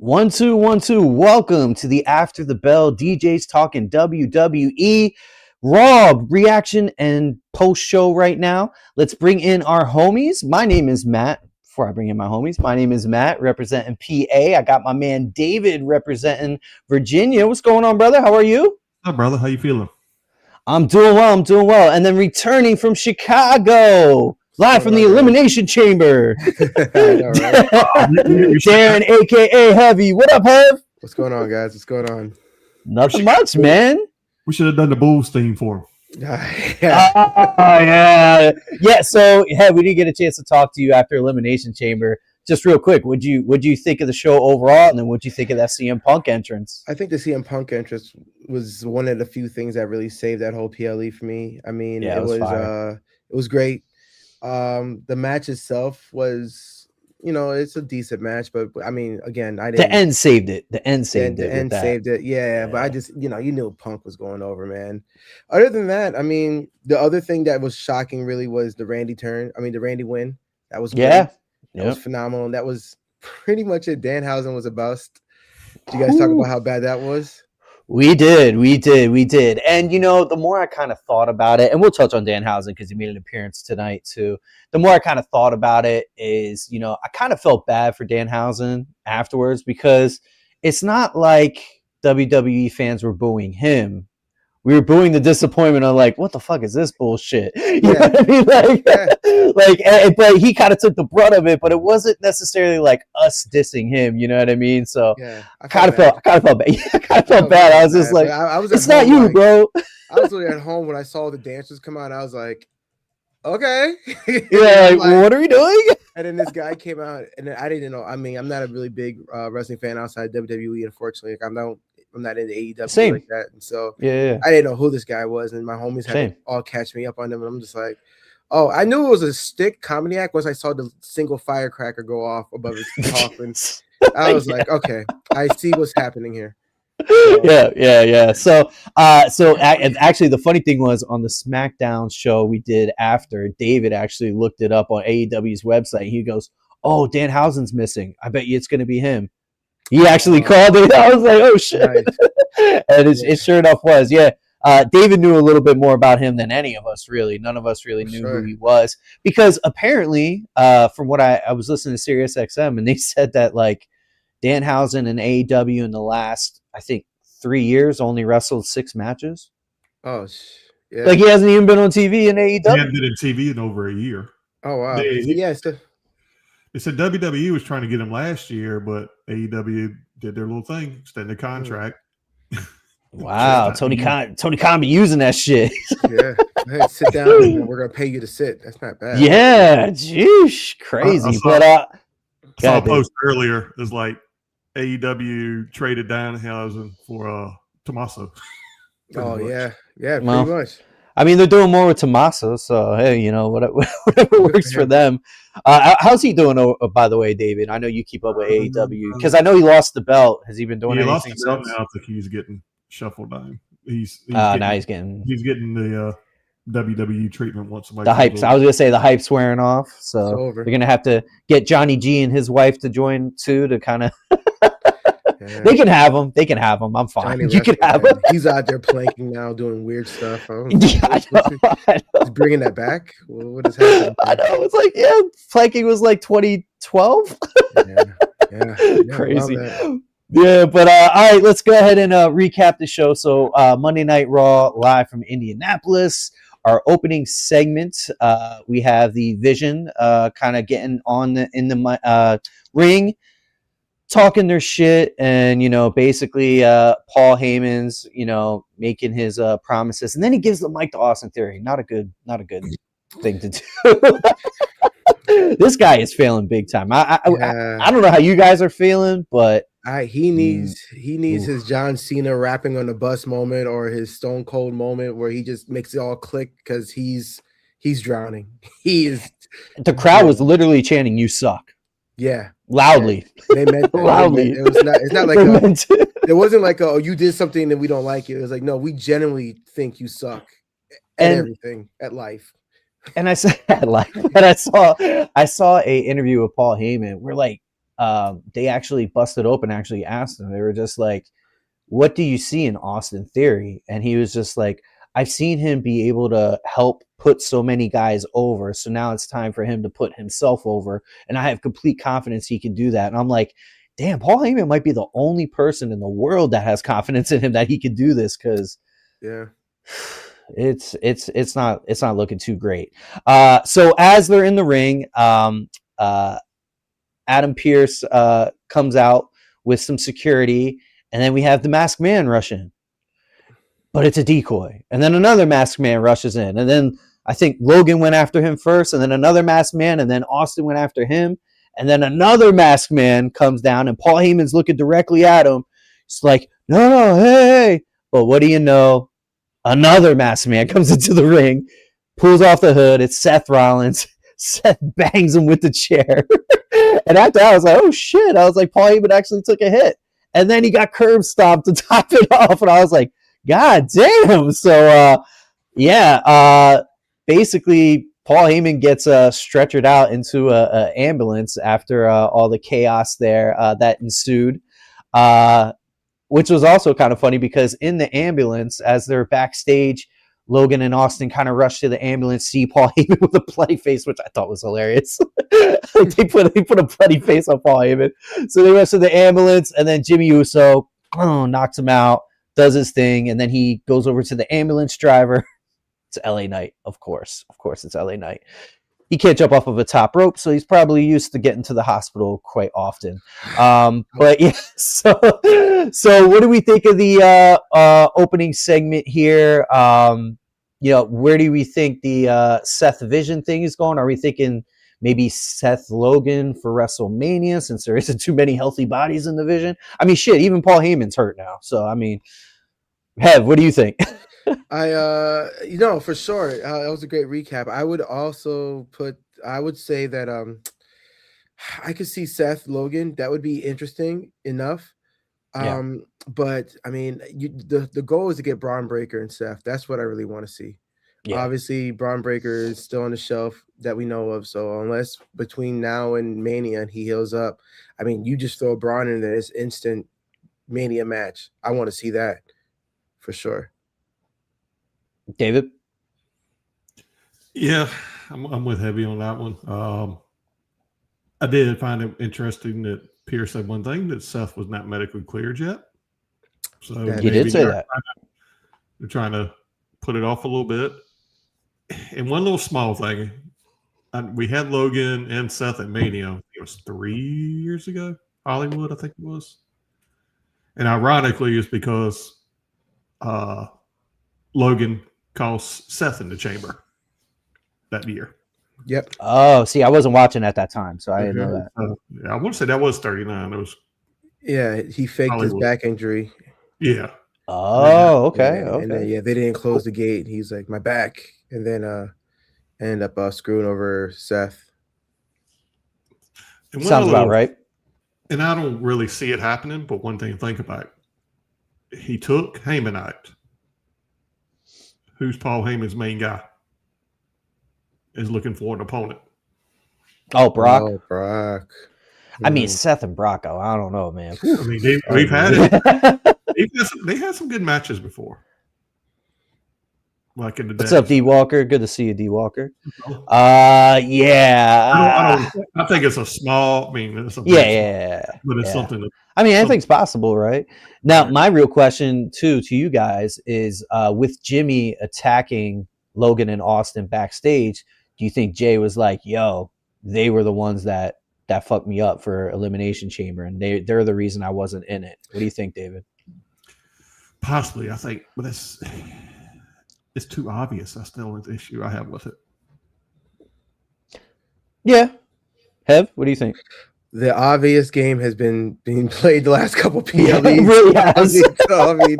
One, two, one, two. Welcome to the After the Bell DJs Talking WWE RAW reaction and post show right now. Let's bring in our homies. My name is Matt. Before I bring in my homies, my name is Matt representing PA. I got my man David representing Virginia. What's going on, brother? How are you? Hi, brother. How you feeling? I'm doing well. And then returning from Chicago, live from the Elimination Chamber. Darren, a.k.a. Heavy. What up, Herb? What's going on, guys? What's going on? Nothing much, man. We should have done the Bulls theme for him. Yeah. So, hey, we didn't get a chance to talk to you after Elimination Chamber. Just real quick, what'd you think of the show overall, and then what'd you think of that CM Punk entrance? I think the CM Punk entrance was one of the few things that really saved that whole PLE for me. I mean, it was great. The match itself was, it's a decent match, but I mean, again, the end saved it. The end saved it. Yeah, but I just, you knew Punk was going over, man. Other than that, I mean, the other thing that was shocking really was the Randy win. That was great. That was phenomenal. And that was pretty much it. Danhausen was a bust. Did you guys talk about how bad that was? We did. And, the more I kind of thought about it, and we'll touch on Danhausen because he made an appearance tonight too. The more I kind of thought about it is, I kind of felt bad for Danhausen afterwards because it's not like WWE fans were booing him. We were booing the disappointment of like, what the fuck is this bullshit? You know what I mean? But he kind of took the brunt of it, but it wasn't necessarily like us dissing him. You know what I mean? So I kind of felt bad. I felt bad. I was just like, it's not you, bro. I was really at home when I saw the dancers come out. I was like, okay. What are we doing? And then this guy came out, and then I didn't know. I mean, I'm not a really big wrestling fan outside WWE, unfortunately. I'm not into AEW like that, and so I didn't know who this guy was, and my homies had to all catch me up on them, and I'm just like, oh, I knew it was a stick comedy act once I saw the single firecracker go off above his coffin. I was like, okay, I see what's happening here. Yeah. So actually, the funny thing was on the SmackDown show we did after, David actually looked it up on AEW's website. He goes, "Oh, Danhausen's missing. I bet you it's going to be him." He actually called it. I was like, oh, shit. Nice. And it sure enough was. Yeah. David knew a little bit more about him than any of us, really. None of us really knew who he was. Because apparently, from what I was listening to Sirius XM, and they said that, like, Danhausen and AEW in the last, I think, 3 years only wrestled 6 matches. Oh, yeah. Like, he hasn't even been on TV in AEW. He hasn't been in TV in over a year. Oh, wow. They said WWE was trying to get him last year, but AEW did their little thing, extended the contract. Wow, Tony Khan be using that shit. Yeah, hey, sit down. And we're gonna pay you to sit. That's not bad. Yeah, jeez, crazy. I saw a post earlier. It's like AEW traded Danhausen for Tommaso. Oh yeah, pretty much. I mean, they're doing more with Tommaso, so hey, whatever works for them. How's he doing, by the way, David? I know you keep up with AEW because I know he lost the belt. Has he been doing anything since? Now I think he's getting shuffled down. He's getting the WWE treatment once somebody. The hype. I was gonna say the hype's wearing off, so they're gonna have to get Johnny G and his wife to join too to kind of. They can have him. I'm fine. You can have him. He's out there planking now, doing weird stuff. I know. He's bringing that back. What is happening? I know. It's like, planking was like 2012. Crazy. Yeah, but all right, let's go ahead and recap the show. So Monday Night Raw live from Indianapolis. Our opening segment, we have the Vision kind of getting in the ring, talking their shit, and basically Paul Heyman's making his promises, and then he gives the mic to Austin Theory. Not a good thing to do. This guy is failing big time. I don't know how you guys are feeling, but he needs his John Cena rapping on the bus moment or his Stone Cold moment where he just makes it all click because he's drowning. The crowd was literally chanting, "You suck." Yeah. Loudly. They meant loudly. It's not like it wasn't like you did something that we don't like it. It was like, no, we genuinely think you suck at everything, at life. And I said at life. And I saw a interview with Paul Heyman where like they actually busted open, actually asked him. They were just like, what do you see in Austin Theory? And he was just like, I've seen him be able to help put so many guys over. So now it's time for him to put himself over. And I have complete confidence he can do that. And I'm like, damn, Paul Heyman might be the only person in the world that has confidence in him that he could do this, because it's not looking too great. So as they're in the ring, Adam Pearce comes out with some security, and then we have the Masked Man rush in. But it's a decoy. And then another Masked Man rushes in. And then I think Logan went after him first, and then another Masked Man, and then Austin went after him. And then another Masked Man comes down, and Paul Heyman's looking directly at him. It's like, no, hey. But what do you know? Another Masked Man comes into the ring, pulls off the hood. It's Seth Rollins. Seth bangs him with the chair. And after that, I was like, oh, shit. I was like, Paul Heyman actually took a hit. And then he got curb stomped to top it off. And I was like, God damn. So, basically, Paul Heyman gets stretchered out into an ambulance after all the chaos there that ensued, which was also kind of funny because in the ambulance, as they're backstage, Logan and Austin kind of rush to the ambulance, see Paul Heyman with a bloody face, which I thought was hilarious. They put a bloody face on Paul Heyman. So they rush to the ambulance, and then Jimmy Uso knocks him out, does his thing, and then he goes over to the ambulance driver. It's LA Knight, of course. Of course, it's LA Knight. He can't jump off of a top rope, so he's probably used to getting to the hospital quite often. But yeah, so what do we think of the opening segment here? Where do we think the Seth Vision thing is going? Are we thinking maybe Seth Logan for WrestleMania, since there isn't too many healthy bodies in the Vision? I mean, shit, even Paul Heyman's hurt now. So, I mean, Hev, what do you think? For sure. That was a great recap. I would say that I could see Seth Logan. That would be interesting enough. But I mean, the goal is to get Braun Breaker and Seth. That's what I really want to see. Yeah. Obviously, Braun Breaker is still on the shelf that we know of. So unless between now and Mania and he heals up, I mean, you just throw Braun in there, it's instant Mania match. I want to see that for sure. David? Yeah, I'm with Heavy on that one. I did find it interesting that Pierce said one thing, that Seth was not medically cleared yet. So he did say that. They're trying to put it off a little bit. And one little small thing, we had Logan and Seth at Mania. It was 3 years ago, Hollywood, I think it was. And ironically, it's because Logan cost Seth in the chamber that year. Yep. Oh, see, I wasn't watching at that time, so I didn't know that. I want to say that was 39. It was. Yeah, he faked Hollywood. His back injury. Yeah. Oh, okay. And then, they didn't close the gate. He's like, my back, and then end up screwing over Seth. Sounds about right. And I don't really see it happening, but one thing to think about: he took Heyman out. Who's Paul Heyman's main guy? Is looking for an opponent. Oh, Brock. I mean, Mm. Seth and Brock. I don't know, man. I mean, we've had it. They had some good matches before. Like in the day. What's up, D Walker? Good to see you, D Walker. Yeah. I think it's a small. I mean, it's a but it's something. I mean, anything's possible, right? Now, my real question to you guys is, with Jimmy attacking Logan and Austin backstage, do you think Jay was like, "Yo, they were the ones that fucked me up for Elimination Chamber, and they're the reason I wasn't in it"? What do you think, David? Possibly, I think, but it's too obvious. That's the only issue I have with it. Yeah. Hev, what do you think? The obvious game has been being played the last couple PLEs. Yeah, it really has. I mean,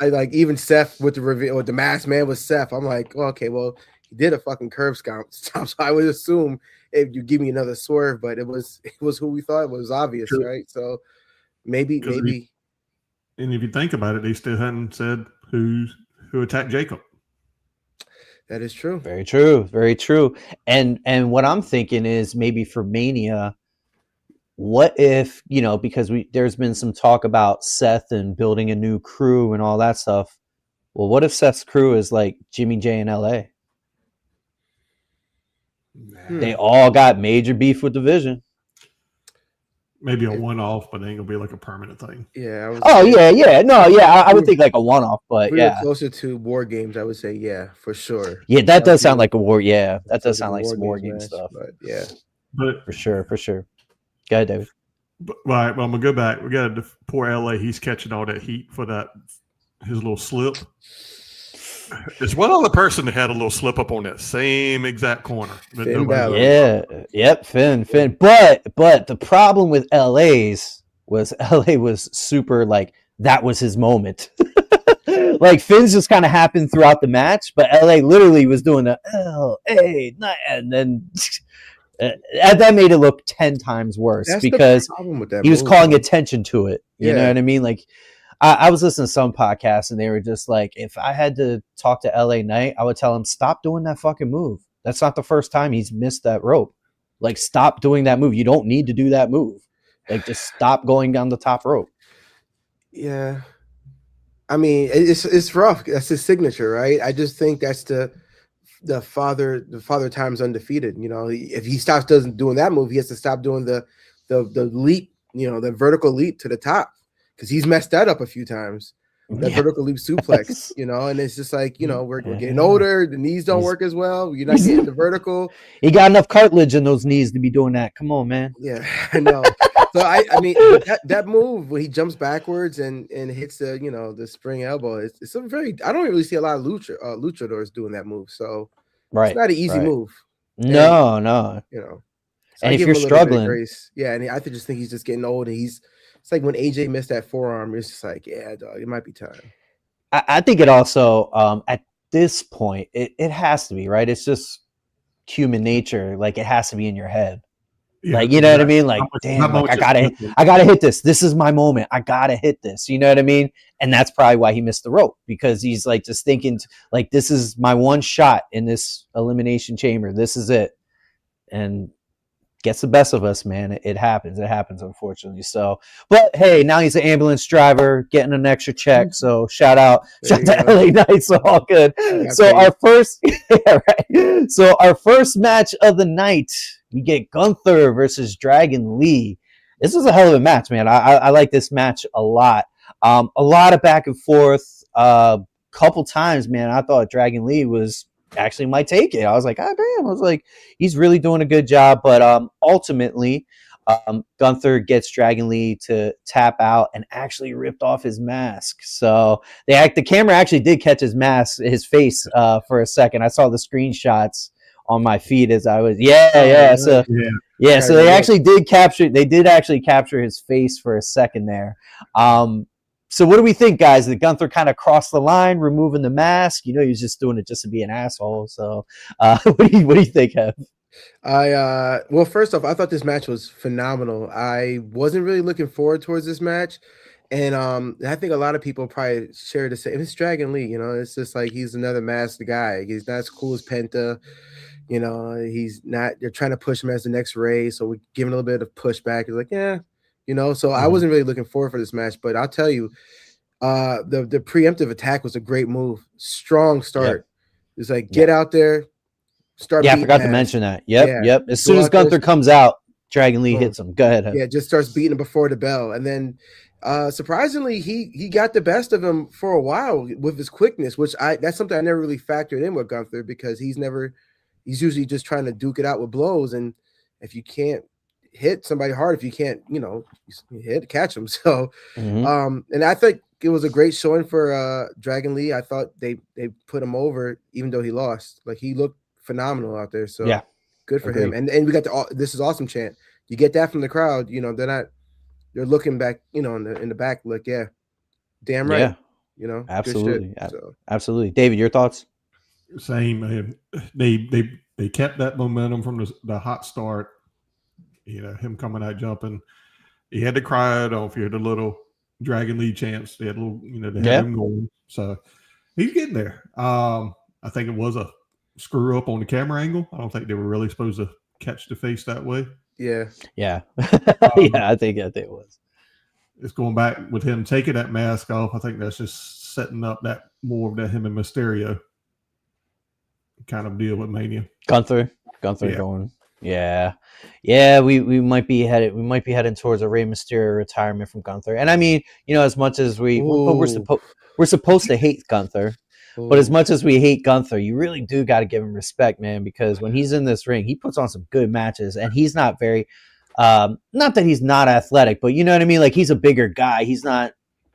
I like even Seth with the reveal with the Masked Man with Seth. I'm like, okay, well, he did a fucking curb stomp, so I would assume if you give me another swerve, but it was who we thought it was obvious, sure. Right? So maybe. And if you think about it, they still hadn't said who attacked Jacob. That is true. Very true. Very true. And what I'm thinking is maybe for Mania, what if, because there's been some talk about Seth and building a new crew and all that stuff. Well, what if Seth's crew is like Jimmy J in LA? They all got major beef with the Vision. Maybe a one-off, but it ain't gonna be like a permanent thing. Yeah. I would think like a one-off, but if we were closer to War Games, I would say for sure. Yeah, that does sound like a war. Yeah, that does sound like some War Game stuff. But yeah, but for sure. Go ahead, David. Right. Well, I'm gonna go back. We got poor LA. He's catching all that heat for his little slip. There's one other person that had a little slip up on that same exact corner. Finn. But the problem with LA was super like that was his moment. Like Finn's just kind of happened throughout the match, but LA literally was doing the LA, and then that made it look 10 times worse because he was calling attention to it. You know what I mean? Like. I was listening to some podcasts and they were just like, if I had to talk to LA Knight, I would tell him, stop doing that fucking move. That's not the first time he's missed that rope. Like, stop doing that move. You don't need to do that move. Like, just stop going down the top rope. Yeah. I mean, it's rough. That's his signature, right? I just think that's the father time's undefeated. If he stops doing that move, he has to stop doing the leap, the vertical leap to the top. Because he's messed that up a few times. That vertical leap suplex, and it's just like, we're getting older. The knees don't work as well. You're not getting the vertical. He got enough cartilage in those knees to be doing that. Come on, man. Yeah, I know. So I mean, that move when he jumps backwards and hits the spring elbow, it's a very. I don't really see a lot of luchadors doing that move. So it's not an easy move. No. So and if you're struggling, and I just think he's just getting old. And it's like when AJ missed that forearm, it's just like, yeah, dog, it might be time. I think it also, at this point, it has to be, right? It's just human nature. Like, it has to be in your head. Yeah, like, you know what I mean? Like, damn, like, I gotta hit this. This is my moment. I gotta hit this. You know what I mean? And that's probably why he missed the rope, because he's like just thinking like, this is my one shot in this elimination chamber. This is it. And gets the best of us, man. It happens, unfortunately. So, but hey, now he's an ambulance driver getting an extra check. So shout out to LA Knight. So all good. So our first match of the night, we get Gunther versus Dragon Lee. This was a hell of a match, man. I like this match a lot. A lot of back and forth. Couple times, man, I thought Dragon Lee actually might take it. I was like, damn. I was like, he's really doing a good job. But ultimately, Gunther gets Dragon Lee to tap out and actually ripped off his mask. So the camera actually did catch his face for a second. I saw the screenshots on my feed as I was So they actually did capture his face for a second there. So what do we think, guys? That Gunther kind of crossed the line, removing the mask? He was just doing it just to be an asshole. So what do you think, Hev? Well, first off, I thought this match was phenomenal. I wasn't really looking forward towards this match. And I think a lot of people probably share the same. It's Dragon Lee, it's just like he's another masked guy. He's not as cool as Penta. He's not. They're trying to push him as the next Ray, so we're giving a little bit of pushback. He's like, yeah. So I wasn't really looking forward for this match, but I'll tell you, the preemptive attack was a great move. Strong start. It's like, get out there, start. Yeah, I forgot to mention that. Yep. As soon as Gunther comes out, Dragon Lee hits him. Go ahead. Yeah, just starts beating him before the bell. And then surprisingly, he got the best of him for a while with his quickness, which that's something I never really factored in with Gunther, because he's usually just trying to duke it out with blows. And if you can't hit somebody hard, if you can't, catch them. So, and I think it was a great showing for Dragon Lee. I thought they put him over, even though he lost. Like, he looked phenomenal out there. So yeah, good for him. And we got this is awesome chant. You get that from the crowd. They're looking back, in the back, like, yeah, damn right. Yeah. Absolutely. Absolutely. David, your thoughts? Same, man. They kept that momentum from the hot start. Him coming out jumping. He had to cry it off. He had a little Dragon Lee chance. They had a little, they had him going. So he's getting there. I think it was a screw up on the camera angle. I don't think they were really supposed to catch the face that way. Yeah. Yeah. Yeah, I think it was. It's going back with him taking that mask off. I think that's just setting up that more of that him and Mysterio kind of deal with Mania. Gunther going. Yeah. We might be heading towards a Rey Mysterio retirement from Gunther. And I mean, as much as we're supposed to hate Gunther, but as much as we hate Gunther, you really do got to give him respect, man, because when he's in this ring, he puts on some good matches, and he's not very not that he's not athletic, but you know what I mean? Like, he's a bigger guy. He's not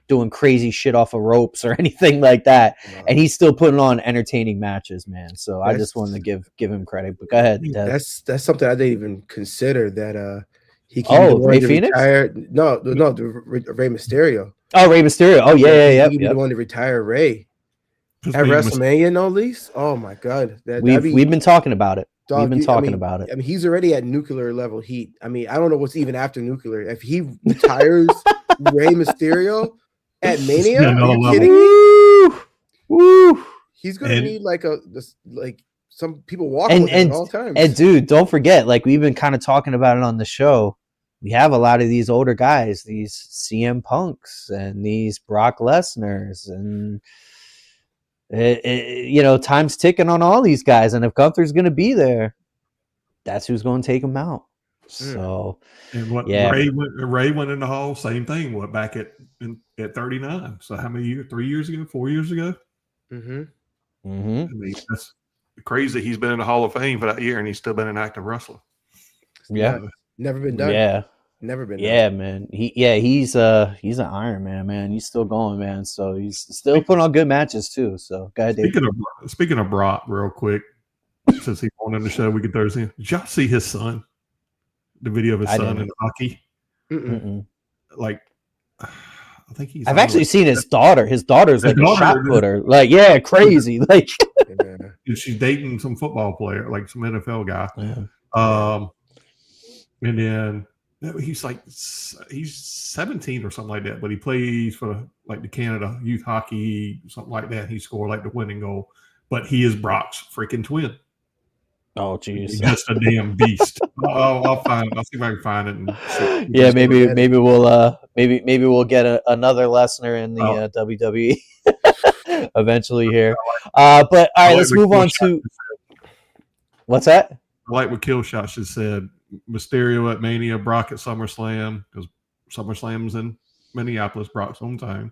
doing crazy shit off of ropes or anything like that. And he's still putting on entertaining matches, man. So I just wanted to give him credit. But go ahead. That's something I didn't even consider, that he can be the one Rey to Phoenix? retire. No, Rey Mysterio. Oh, Rey Mysterio. Oh, yeah. He be the one to retire Rey. At WrestleMania, no least. Oh my God. We've been talking about it. Dog, we've been talking about it. I mean, he's already at nuclear level heat. I mean, I don't know what's even after nuclear. If he retires Rey Mysterio at Mania, are you kidding me? Woo! He's gonna need like some people walking with him at all times. And dude, don't forget, like, we've been kind of talking about it on the show. We have a lot of these older guys, these CM Punks and these Brock Lesnars, and time's ticking on all these guys, and if Gunther's going to be there, that's who's going to take him out. So, and Ray went in the hall, same thing. What, back at 39? So how many years? 3 years ago? 4 years ago? Mm-hmm. I mean, that's crazy. He's been in the Hall of Fame for that year, and he's still been an active wrestler. Yeah, never been done. Yeah. Never been. Yeah, man. He's an Iron Man. He's still going, man. So he's still putting on good matches too. So go ahead, Dave. Speaking of Brock, real quick, since he's on the show, we can throw in. Did y'all see his son? The video of his son in hockey. Like, I think he's. I've actually seen his daughter. His daughter's like a shot putter. Like, yeah, crazy. Like, she's dating some football player, like some NFL guy. Yeah. And then. He's 17 or something like that, but he plays for like the Canada youth hockey, something like that. He scored like the winning goal, but he is Brock's freaking twin. Oh, jeez, he's just a damn beast. I'll see if I can find it. And yeah, maybe we'll get another Lesnar in the WWE eventually here. But all right, let's move on to what's that? I like what Killshot just said. Mysterio at Mania, Brock at SummerSlam, because SummerSlam's in Minneapolis, Brock's hometown.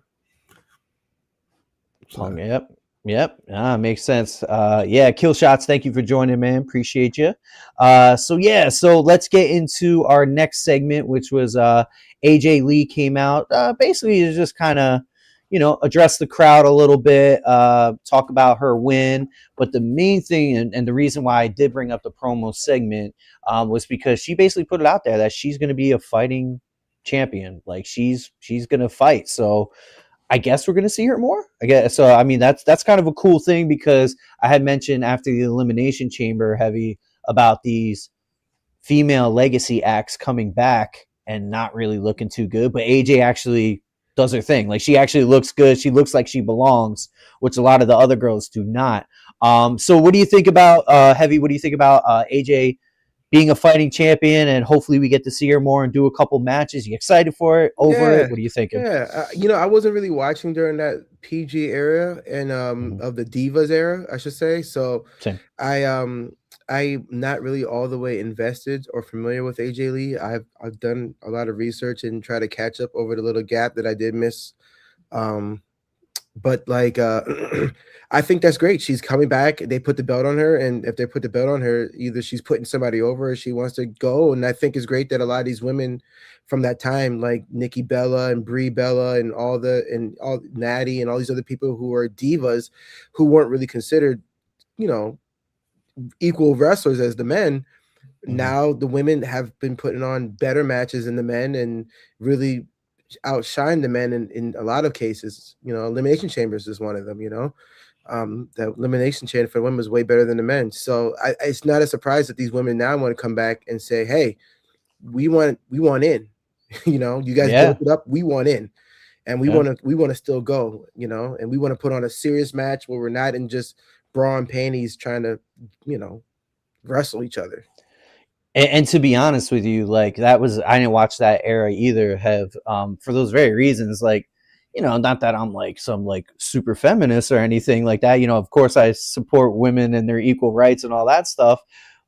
So. Yep. Makes sense. Kill Shots, thank you for joining, man. Appreciate you. So let's get into our next segment, which was AJ Lee came out. Basically, to just kind of, address the crowd a little bit, talk about her win. But the main thing, and the reason why I did bring up the promo segment, was because she basically put it out there that she's going to be a fighting champion. Like, she's going to fight. So I guess we're going to see her more. I guess so. I mean, that's kind of a cool thing, because I had mentioned after the Elimination Chamber heavy about these female legacy acts coming back and not really looking too good. But AJ actually does her thing. Like, she actually looks good. She looks like she belongs, which a lot of the other girls do not. So what do you think about Heavy? What do you think about AJ being a fighting champion, and hopefully we get to see her more and do a couple matches? You excited for it? Over it? What are you thinking? Yeah, I wasn't really watching during that PG era and of the Divas era, I should say. So same. I'm not really all the way invested or familiar with AJ Lee. I've done a lot of research and try to catch up over the little gap that I did miss. But like, I think that's great. She's coming back. They put the belt on her, and if they put the belt on her, either she's putting somebody over or she wants to go. And I think it's great that a lot of these women from that time, like Nikki Bella and Brie Bella and all Natty and all these other people who are divas, who weren't really considered, equal wrestlers as the men. Mm-hmm. Now the women have been putting on better matches than the men and really outshine the men in a lot of cases. Elimination Chambers is one of them. The Elimination Chamber for women was way better than the men. So it's not a surprise that these women now want to come back and say, hey, we want in. You guys built it up, we want in, and we want to still go, and we want to put on a serious match where we're not in just bra and panties trying to wrestle each other. And to be honest with you, like I didn't watch that era either. Have for those very reasons, like not that I'm like some like super feminist or anything like that. Of course I support women and their equal rights and all that stuff.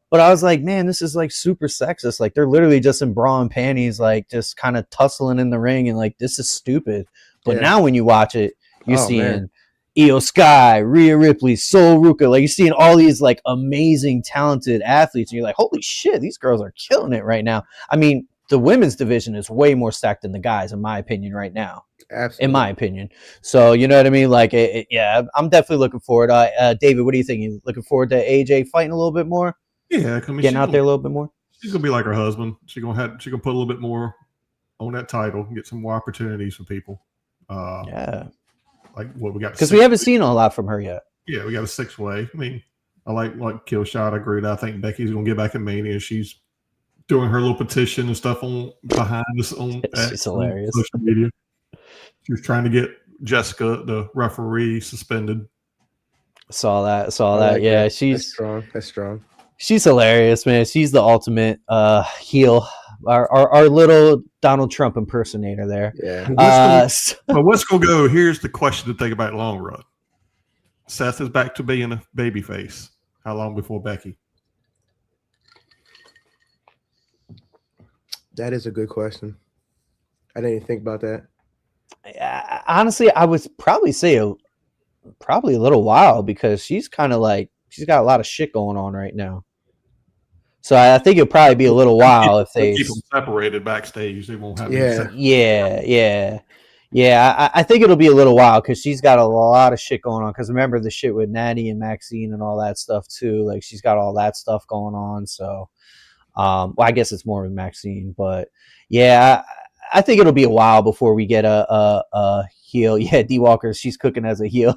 But I was like, man, this is like super sexist. Like they're literally just in bra and panties, like just kind of tussling in the ring, and like this is stupid. But now when you watch it, you're seeing Io Sky, Rhea Ripley, Sol Ruka, like you're seeing all these like amazing, talented athletes, and you're like, holy shit, these girls are killing it right now. I mean, the women's division is way more stacked than the guys, in my opinion, right now. Absolutely. In my opinion. So, you know what I mean? Like, yeah, I'm definitely looking forward. David, what do you think? You looking forward to AJ fighting a little bit more? Yeah, getting out there a little bit more. She's gonna be like her husband. She's gonna put a little bit more on that title and get some more opportunities for people. Like what we got, because we haven't seen a lot from her yet. Yeah, we got a 6-way. I mean, I like Killshot. I agree. I think Becky's gonna get back in Mania. She's doing her little petition and stuff on behind us on hilarious. Social media. She was trying to get Jessica, the referee, suspended. Saw that. Yeah, that's strong. That's strong. She's hilarious, man. She's the ultimate heel. Our little Donald Trump impersonator there. Yeah. But what's going to go? Here's the question to think about long run. Seth is back to being a babyface. How long before Becky? That is a good question. I didn't even think about that. Honestly, I would probably say probably a little while, because she's kind of like, she's got a lot of shit going on right now. So I think it'll probably be a little while if they keep them separated backstage. They won't have yeah. I think it'll be a little while, because she's got a lot of shit going on. Because remember the shit with Natty and Maxine and all that stuff too. Like she's got all that stuff going on. So, well, I guess it's more with Maxine, but yeah, I think it'll be a while before we get a heel. Yeah, D Walker, she's cooking as a heel.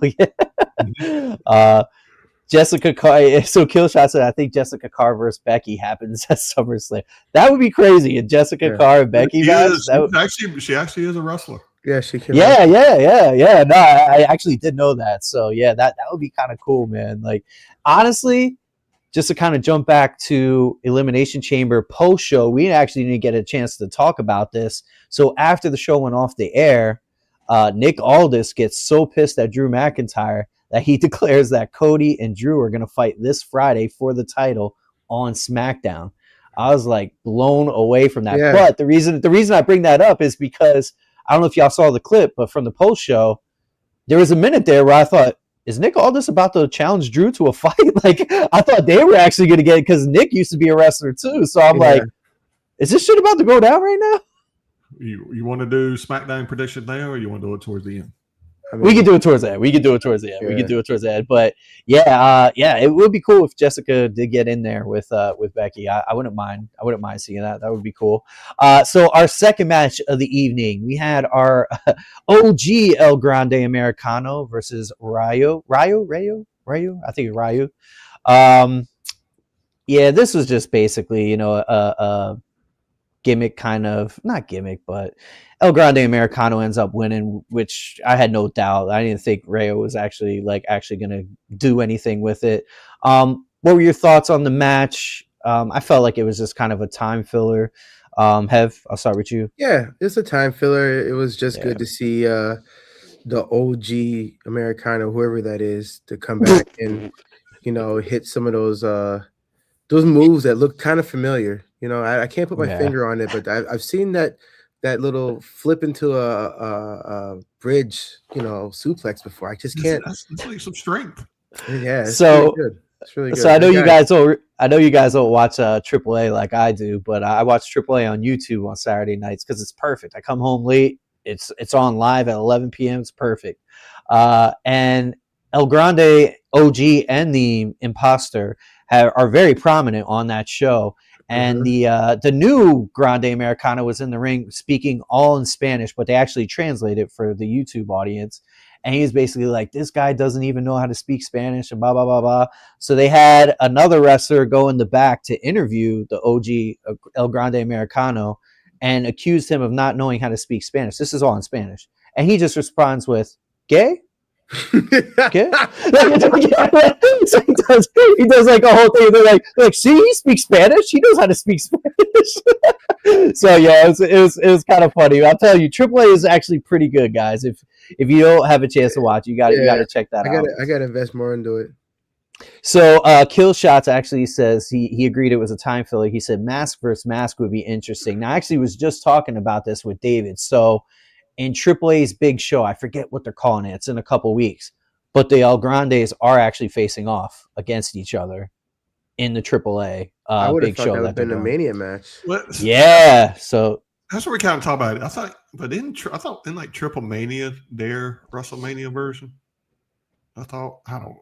Jessica Carr. So Killshot said, I think Jessica Carr versus Becky happens at SummerSlam. That would be crazy. And Jessica Carr and Becky match. She actually is a wrestler. Yeah, she can. Yeah. No, I actually did know that. So yeah, that would be kind of cool, man. Like honestly, just to kind of jump back to Elimination Chamber post show, we actually didn't get a chance to talk about this. So after the show went off the air, Nick Aldis gets so pissed at Drew McIntyre that he declares that Cody and Drew are going to fight this Friday for the title on SmackDown. I was like blown away from that. Yeah. But the reason I bring that up is because I don't know if y'all saw the clip, but from the post show, there was a minute there where I thought, is Nick Aldis about to challenge Drew to a fight? Like I thought they were actually going to get it, because Nick used to be a wrestler too. So I'm like, is this shit about to go down right now? You want to do SmackDown prediction now, or you want to do it towards the end? I mean, we can do it towards that. We can do it towards the end. But yeah, it would be cool if Jessica did get in there with Becky. I wouldn't mind. I wouldn't mind seeing that. That would be cool. So our second match of the evening, we had our OG El Grande Americano versus Rayo. I think it's Rayo. Yeah, this was just basically, a gimmick kind of, not gimmick, but El Grande Americano ends up winning, which I had no doubt. I didn't think Rayo was actually going to do anything with it. What were your thoughts on the match? I felt like it was just kind of a time filler. Hev, I'll start with you. Yeah, it's a time filler. It was just good to see the OG Americano, whoever that is, to come back and hit some of those moves that look kind of familiar. I can't put my finger on it, but I've seen that little flip into a bridge, suplex before. I just can't. That's like some strength. Yeah. It's so really good. It's really good. So I know you guys don't watch AAA like I do, but I watch AAA on YouTube on Saturday nights because it's perfect. I come home late. It's on live at 11 p.m. It's perfect. And El Grande, OG, and the Imposter are very prominent on that show. And the new Grande Americano was in the ring speaking all in Spanish, but they actually translate it for the YouTube audience. And he was basically like, this guy doesn't even know how to speak Spanish and blah, blah, blah, blah. So they had another wrestler go in the back to interview the OG El Grande Americano and accused him of not knowing how to speak Spanish. This is all in Spanish. And he just responds with, gay? Okay. So he does like a whole thing. They're like, see, he speaks Spanish. He knows how to speak Spanish. So yeah, it was kind of funny. I'll tell you, AAA is actually pretty good, guys. If you don't have a chance to watch, you got to check that out. I got to invest more into it. So Kill Shots actually says he agreed it was a time filler. He said mask versus mask would be interesting. Now, I actually was just talking about this with David. So in AAA's big show, I forget what they're calling it. It's in a couple weeks. But the El Grandes are actually facing off against each other in the AAA big show. That would have been a Mania match. What? Yeah, so that's what we kind of talk about it. I thought in like Triple Mania, their WrestleMania version. I don't.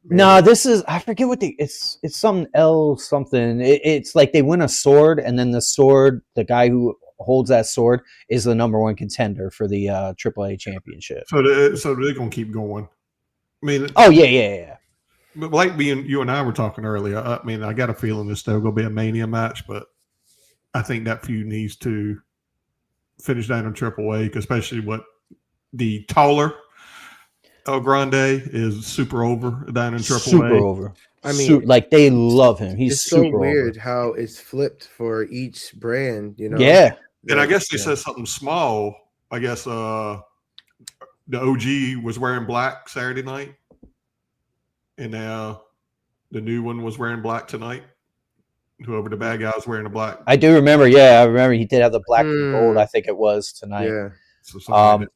No, this is I forget what it's some L something. It's like they win a sword, and then the guy who holds that sword is the number one contender for the AAA championship. So they're gonna keep going. I mean, oh yeah. But like you and I were talking earlier, I mean, I got a feeling there's still going to be a Mania match, but I think that feud needs to finish down in AAA, especially what the taller El Grande is super over down in AAA. Super over. I mean, like they love him. He's it's super so weird over. how it's flipped for each brand, you know? Yeah. And I guess they said something small. I guess the OG was wearing black Saturday night, and now the new one was wearing black tonight. Whoever the bad guy was wearing the black. I do remember. Yeah, I remember he did have the black and gold. I think it was tonight. Yeah. So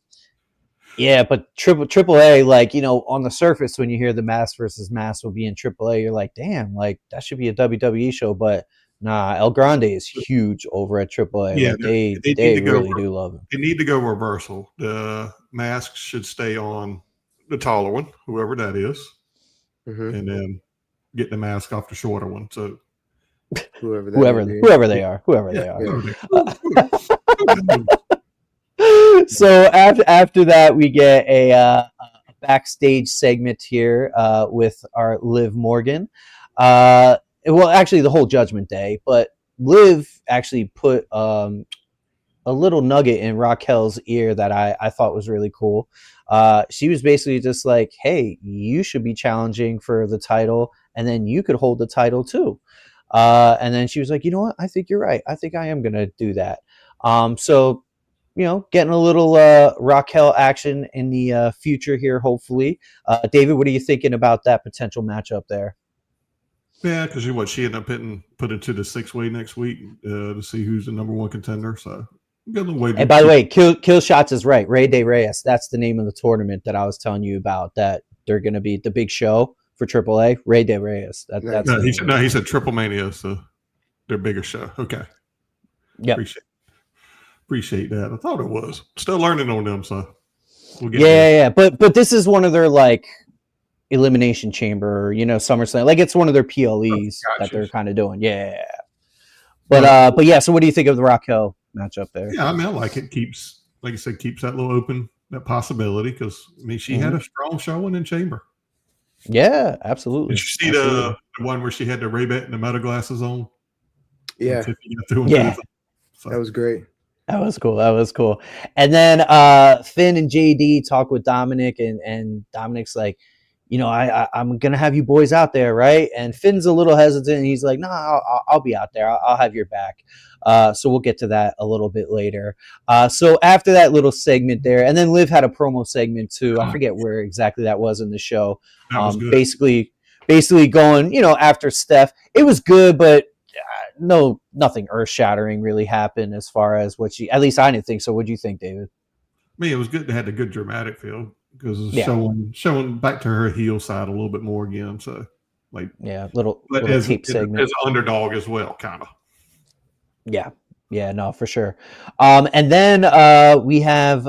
yeah, but AAA, like, you know, on the surface, when you hear the mask versus mask will be in AAA, you're like, damn, like that should be a WWE show. But nah, El Grande is huge over at AAA. Yeah, like, they really do love him. They need to go reversal. The mask should stay on the taller one, whoever that is, and then get the mask off the shorter one. So whoever they are. So after that, we get a backstage segment here with our Liv Morgan. Well, actually, the whole Judgment Day, but Liv actually put a little nugget in Raquel's ear that I thought was really cool. She was basically just like, hey, you should be challenging for the title, and then you could hold the title too. And then she was like, you know what? I think you're right. I think I am going to do that. So, you know, getting a little Raquel action in the future here, hopefully. David, what are you thinking about that potential matchup there? Yeah, because she ended up put into the 6-way next week to see who's the number one contender. So, and by the way, Kill Shots is right. Rey de Reyes. That's the name of the tournament that I was telling you about. That they're going to be the big show for AAA. Rey de Reyes. He said Triple Mania, so their bigger show. Okay. Yeah. Appreciate that. I thought it was. Still learning on them, so we'll get there. But this is one of their like Elimination Chamber, you know, SummerSlam. Like it's one of their PLEs that they're kind of doing. Yeah. But yeah, so what do you think of the Raquel matchup there? Yeah, I mean, I like it. Keeps, like you said, keeps that little open, that possibility, because I mean she had a strong showing in Chamber. Yeah, absolutely. Did you see the one where she had the Ray-Ban and the metal glasses on? Yeah. Yeah. That was great. That was cool. And then Finn and JD talk with Dominic, and Dominic's like, you know, I'm going to have you boys out there, right? And Finn's a little hesitant. And he's like, no, I'll be out there. I'll have your back. So we'll get to that a little bit later. So after that little segment there, and then Liv had a promo segment too. I forget where exactly that was in the show. Basically going, you know, after Steph. It was good, but nothing earth-shattering really happened as far as what at least I didn't think so. What do you think, David? I mean, it was good to have a good dramatic feel because it's showing back to her heel side a little bit more again. So, like, little tape segment as an underdog as well, kind of. Yeah, no, for sure. And then we have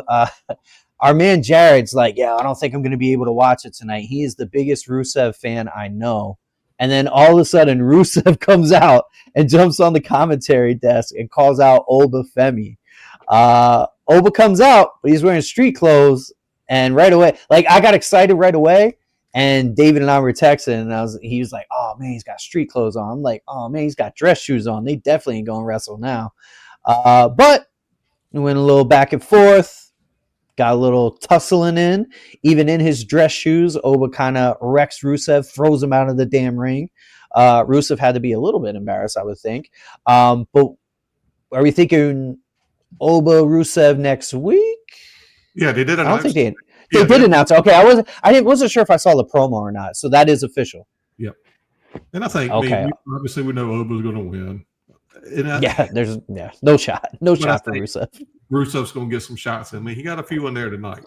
our man Jared's like, yeah, I don't think I'm going to be able to watch it tonight. He is the biggest Rusev fan I know. And then all of a sudden, Rusev comes out and jumps on the commentary desk and calls out Oba Femi. Oba comes out, but he's wearing street clothes. And right away, like I got excited right away. And David and I were texting, and he was like, oh, man, he's got street clothes on. I'm like, oh, man, he's got dress shoes on. They definitely ain't going to wrestle now. But we went a little back and forth. got a little tussling in. Even in his dress shoes, Oba kind of wrecks Rusev, throws him out of the damn ring. Rusev had to be a little bit embarrassed, I would think. But are we thinking Oba Rusev next week? Yeah, they did announce. I don't think they did announce it. Okay, I wasn't sure if I saw the promo or not. So that is official. Yep. And I think, obviously, we know Oba's going to win. There's no shot for Rusev. Rusev's going to get some shots in. I mean, he got a few in there tonight.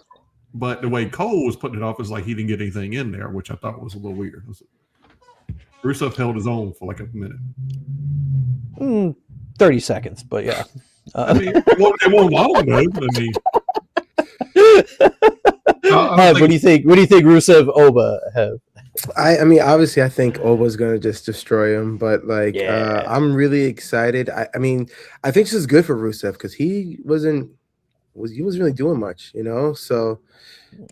But the way Cole was putting it off is like he didn't get anything in there, which I thought was a little weird. Rusev held his own for like a minute. 30 seconds, but yeah. I mean, it won't long though. I mean, what do you think? What do you think Rusev Oba have? I mean, obviously, I think Oba's gonna just destroy him, but like, I'm really excited. I mean, I think this is good for Rusev because he wasn't really doing much, you know. So,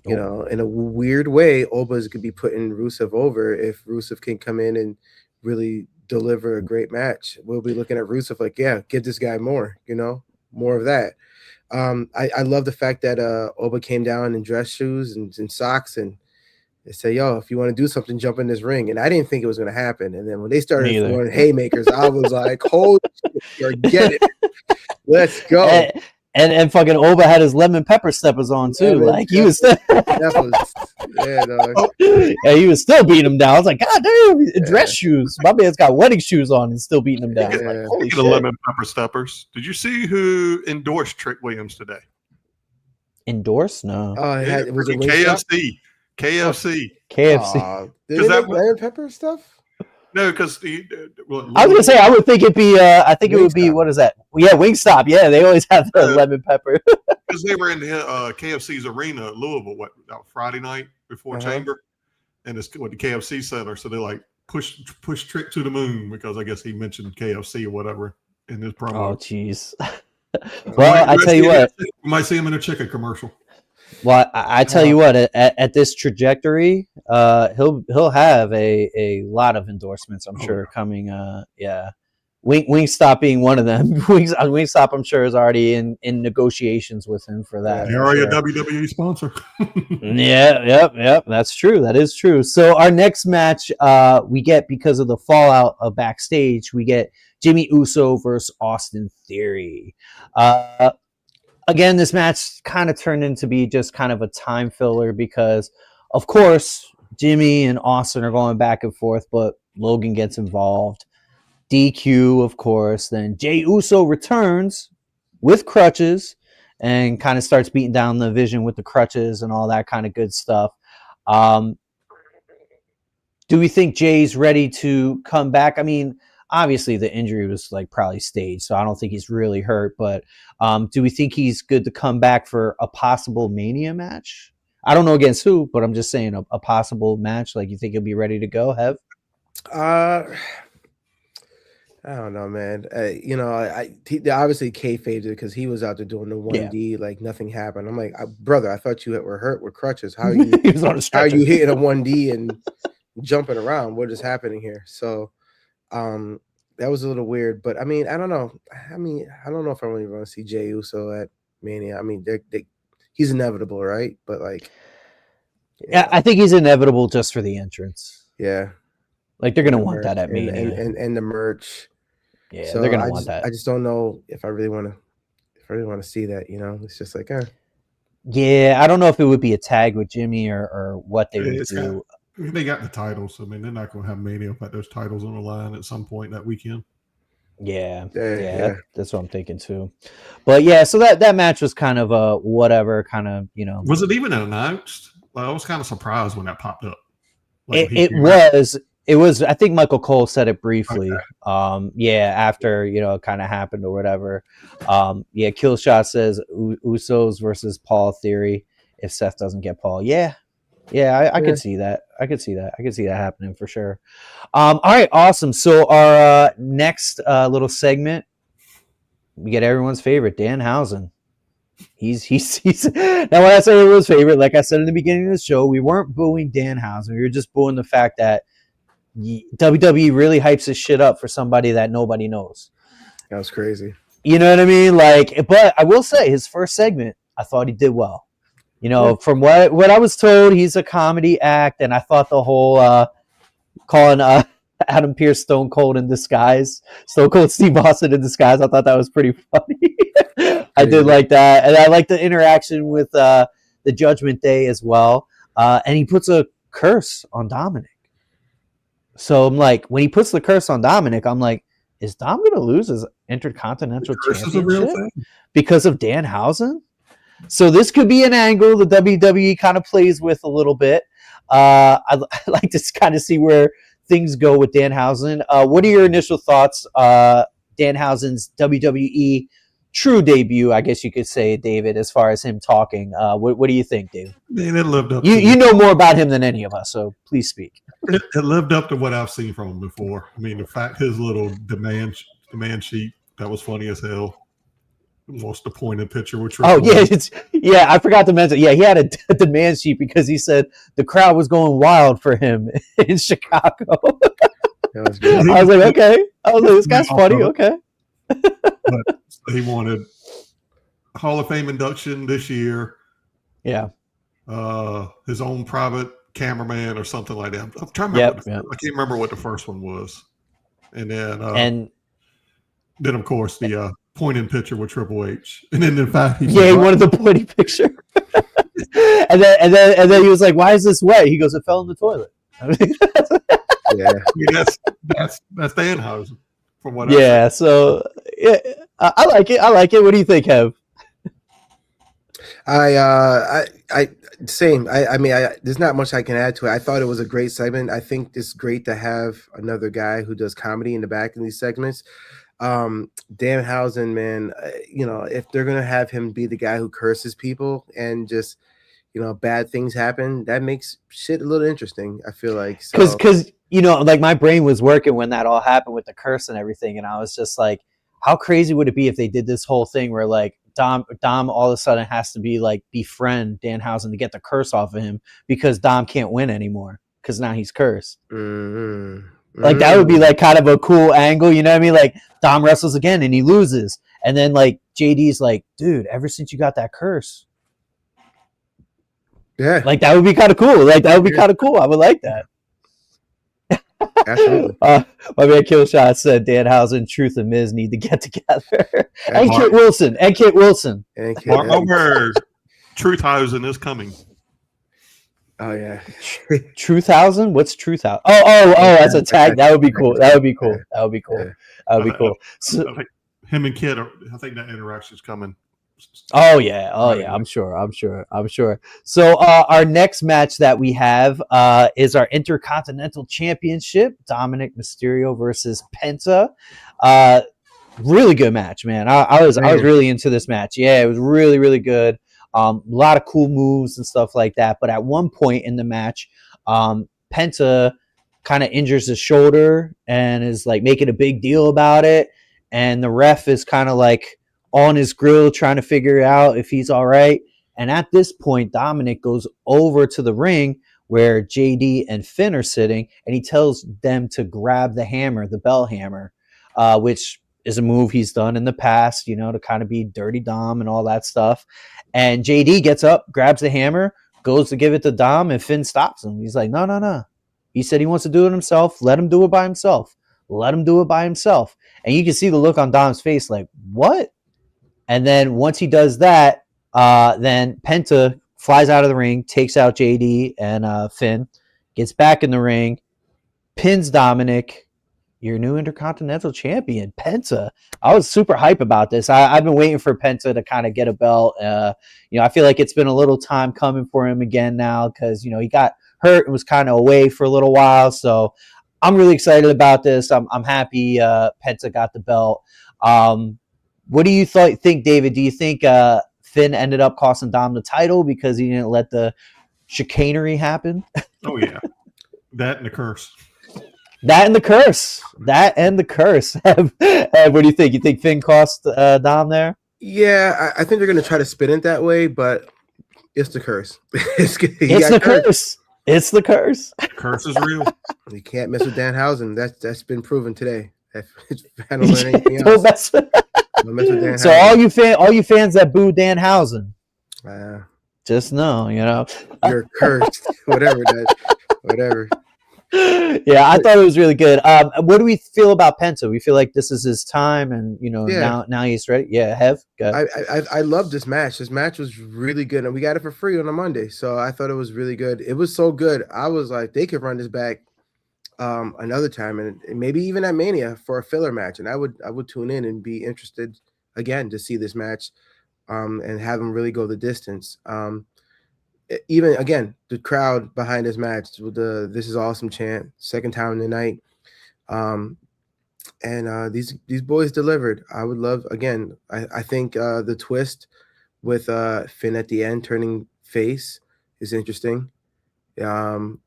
you know, in a weird way, Oba's could be putting Rusev over if Rusev can come in and really deliver a great match. We'll be looking at Rusev like, give this guy more, you know, more of that. I love the fact that Oba came down in dress shoes and socks and they say, yo, if you want to do something, jump in this ring. And I didn't think it was going to happen. And then when they started throwing haymakers, I was like, holy shit, get it. Let's go. And fucking Oba had his lemon pepper steppers on too. He was still he was still beating him down. I was like, God damn, dress shoes. My man's got wedding shoes on and still beating him down. Like, holy shit. The lemon pepper steppers. Did you see who endorsed Trick Williams today? Endorsed? No. It was KFC. KFC. Is that lemon pepper stuff? No, because I was gonna say I would think it'd be. I think Wingstop. It would be, what is that? Yeah, Wingstop. Yeah, they always have the lemon pepper. Because they were in KFC's arena at Louisville, Friday night before Chamber, and it's the KFC center. So they like push Trick to the moon because I guess he mentioned KFC or whatever in his promo. Oh, jeez. Well, I tell you what, you might see him in a chicken commercial. Well, I tell you what, at this trajectory, he'll have a lot of endorsements, I'm sure, coming. Wingstop being one of them. Wingstop, I'm sure, is already in negotiations with him for that. They're already a WWE sponsor. Yep. That's true. That is true. So our next match, we get, because of the fallout of backstage, we get Jimmy Uso versus Austin Theory. Again, this match kind of turned into be just kind of a time filler because, of course, Jimmy and Austin are going back and forth, but Logan gets involved. DQ, of course. Then Jey Uso returns with crutches and kind of starts beating down the Vision with the crutches and all that kind of good stuff. Do we think Jay's ready to come back? I mean, obviously the injury was like probably staged, so I don't think he's really hurt. But do we think he's good to come back for a possible Mania match? I don't know against who, but I'm just saying a possible match. Like, you think he'll be ready to go, Hev? I don't know, man. You know, he obviously kayfabed it because he was out there doing the 1D, like nothing happened. I'm like, brother, I thought you were hurt with crutches. How are you? How are you hitting a 1D and jumping around? What is happening here? So, that was a little weird. But I mean, I don't know. I don't know if I really want to see Jey Uso at Mania. I mean, he's inevitable, right? But like, yeah, I think he's inevitable just for the entrance. Yeah, like they're gonna want that at Mania and the merch. Yeah, so they're gonna want that. I just don't know if I really want to see that. You know, it's just like, yeah, I don't know if it would be a tag with Jimmy or what they would do. They got the titles. I mean, they're not going to have Mania put those titles on the line at some point that weekend. Yeah. That's what I'm thinking too. But yeah, so that match was kind of a whatever kind of, you know. Was it even announced? Like, I was kind of surprised when that popped up. Like, it was. I think Michael Cole said it briefly. Okay. After, you know, it kind of happened or whatever. Killshot says Usos versus Paul Theory if Seth doesn't get Paul. Yeah, I could see that. I could see that happening for sure. All right, awesome. So our next little segment, we get everyone's favorite, Danhausen. He's now, when I say everyone's favorite, like I said in the beginning of the show, we weren't booing Danhausen. We were just booing the fact that WWE really hypes this shit up for somebody that nobody knows. That was crazy. You know what I mean? Like, but I will say his first segment, I thought he did well. You know, from what I was told, he's a comedy act, and I thought the whole calling Adam Pearce Stone Cold in disguise, Stone Cold Steve Austin in disguise, I thought that was pretty funny. I did like that, and I like the interaction with the Judgment Day as well. And he puts a curse on Dominic. So I'm like, when he puts the curse on Dominic, I'm like, is Dom going to lose his Intercontinental Championship because of Danhausen? So this could be an angle the WWE kind of plays with a little bit. I'd like to kind of see where things go with Danhausen. What are your initial thoughts? Danhausen's WWE true debut, I guess you could say, David, as far as him talking. What do you think, David? Man, it lived up. You know more about him than any of us, so please speak. It lived up to what I've seen from him before. I mean, the fact his little demand sheet, that was funny as hell. Most appointed picture, which I forgot to mention. Yeah, he had a demand sheet because he said the crowd was going wild for him in Chicago. I was like, okay. I was like, this guy's funny. Okay. But he wanted Hall of Fame induction this year. Yeah. His own private cameraman or something like that. I'm trying to remember. I can't remember what the first one was. And then of course the pointing picture with Triple H. And then in fact he wanted the pointing picture. and then he was like, why is this wet? He goes, it fell in the toilet. Yeah. I mean, that's Danhausen. From what so I like it. What do you think, Kev? Same. I mean, there's not much I can add to it. I thought it was a great segment. I think it's great to have another guy who does comedy in the back in these segments. Danhausen, man, if they're gonna have him be the guy who curses people and just bad things happen, that makes shit a little interesting. I feel like because like my brain was working when that all happened with the curse and everything, and I was just like, how crazy would it be if they did this whole thing where like Dom all of a sudden has to be like befriend Danhausen to get the curse off of him because Dom can't win anymore because now he's cursed. Like that would be like kind of a cool angle, you know what I mean? Like Dom wrestles again and he loses, and then like JD's like, dude, ever since you got that curse, like that would be kind of cool. Like that would be kind of cool. I would like that. Absolutely. My man Killshot said Danhausen, Truth, and Miz need to get together. And Kit Wilson. Mark my words. Truthhausen is coming. Oh yeah. Truthhausen? What's Truthhausen? Oh, that's a tag. That would be cool. So, I think him and Kid, I think that interaction's coming. Oh yeah. I'm sure. So our next match that we have is our Intercontinental Championship: Dominic Mysterio versus Penta. Really good match, man. I was really into this match. Yeah, it was really, really good. A lot of cool moves and stuff like that. But at one point in the match, Penta kind of injures his shoulder and is like making a big deal about it, and the ref is kind of like on his grill trying to figure out if he's all right. And at this point, Dominic goes over to the ring where JD and Finn are sitting, and he tells them to grab the hammer, the bell hammer, which is a move he's done in the past, to kind of be dirty Dom and all that stuff. And JD gets up, grabs the hammer, goes to give it to Dom, and Finn stops him. He's like, no. He said he wants to do it himself. Let him do it by himself. And you can see the look on Dom's face like, what? And then once he does that, then Penta flies out of the ring, takes out JD and Finn, gets back in the ring, pins Dominic, your new Intercontinental Champion, Penta. I was super hype about this. I've been waiting for Penta to kind of get a belt. I feel like it's been a little time coming for him again now because, he got hurt and was kind of away for a little while. So I'm really excited about this. I'm happy Penta got the belt. What do you think, David? Do you think Finn ended up costing Dom the title because he didn't let the chicanery happen? Oh, yeah. That and the curse. What do you think? You think Finn cost Dom there? Yeah, I think they're going to try to spin it that way, but it's the curse. It's the curse. It's the curse. The curse is real. You can't mess with Danhausen. That's been proven today. I don't learn anything else. So all you fans that boo Danhausen, Just know, you're cursed. Whatever that, whatever. Yeah, I thought it was really good. What do we feel about Penta? We feel like this is his time, and now he's ready. Yeah, I love this match. This match was really good, and we got it for free on a Monday, so I thought it was really good. It was so good. I was like, they could run this back another time, and maybe even at Mania for a filler match, and I would tune in and be interested again to see this match, and have them really go the distance. Even again, the crowd behind this match with the "This is awesome" chant, second time in the night, and these boys delivered. I would love again. I think the twist with Finn at the end turning face is interesting, and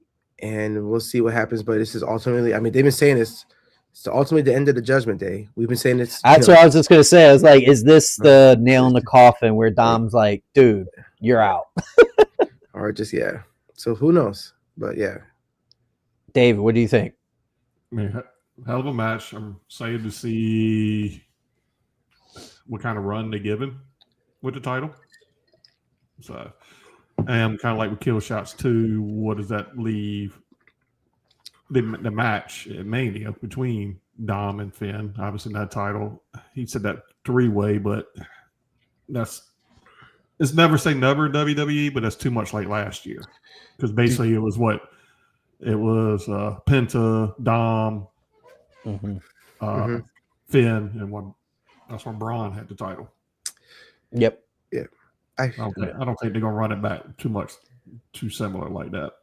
we'll see what happens. But this is ultimately, I mean, they've been saying this. It's ultimately the end of the Judgment Day. We've been saying this. That's what I was just gonna say. I was like, is this the nail in the coffin where Dom's like, dude, you're out? Or just so who knows? But yeah, David, what do you think? I mean, hell of a match. I'm excited to see what kind of run they give him with the title. So, and kind of like with Kill Shots 2, what does that leave the match at Mania between Dom and Finn? Obviously, that title. He said that 3-way, but it's never say never in WWE, but that's too much like last year. Because basically it was Penta, Dom, Finn, and that's when Braun had the title. Yep. Yeah. I don't think they're gonna run it back too similar like that.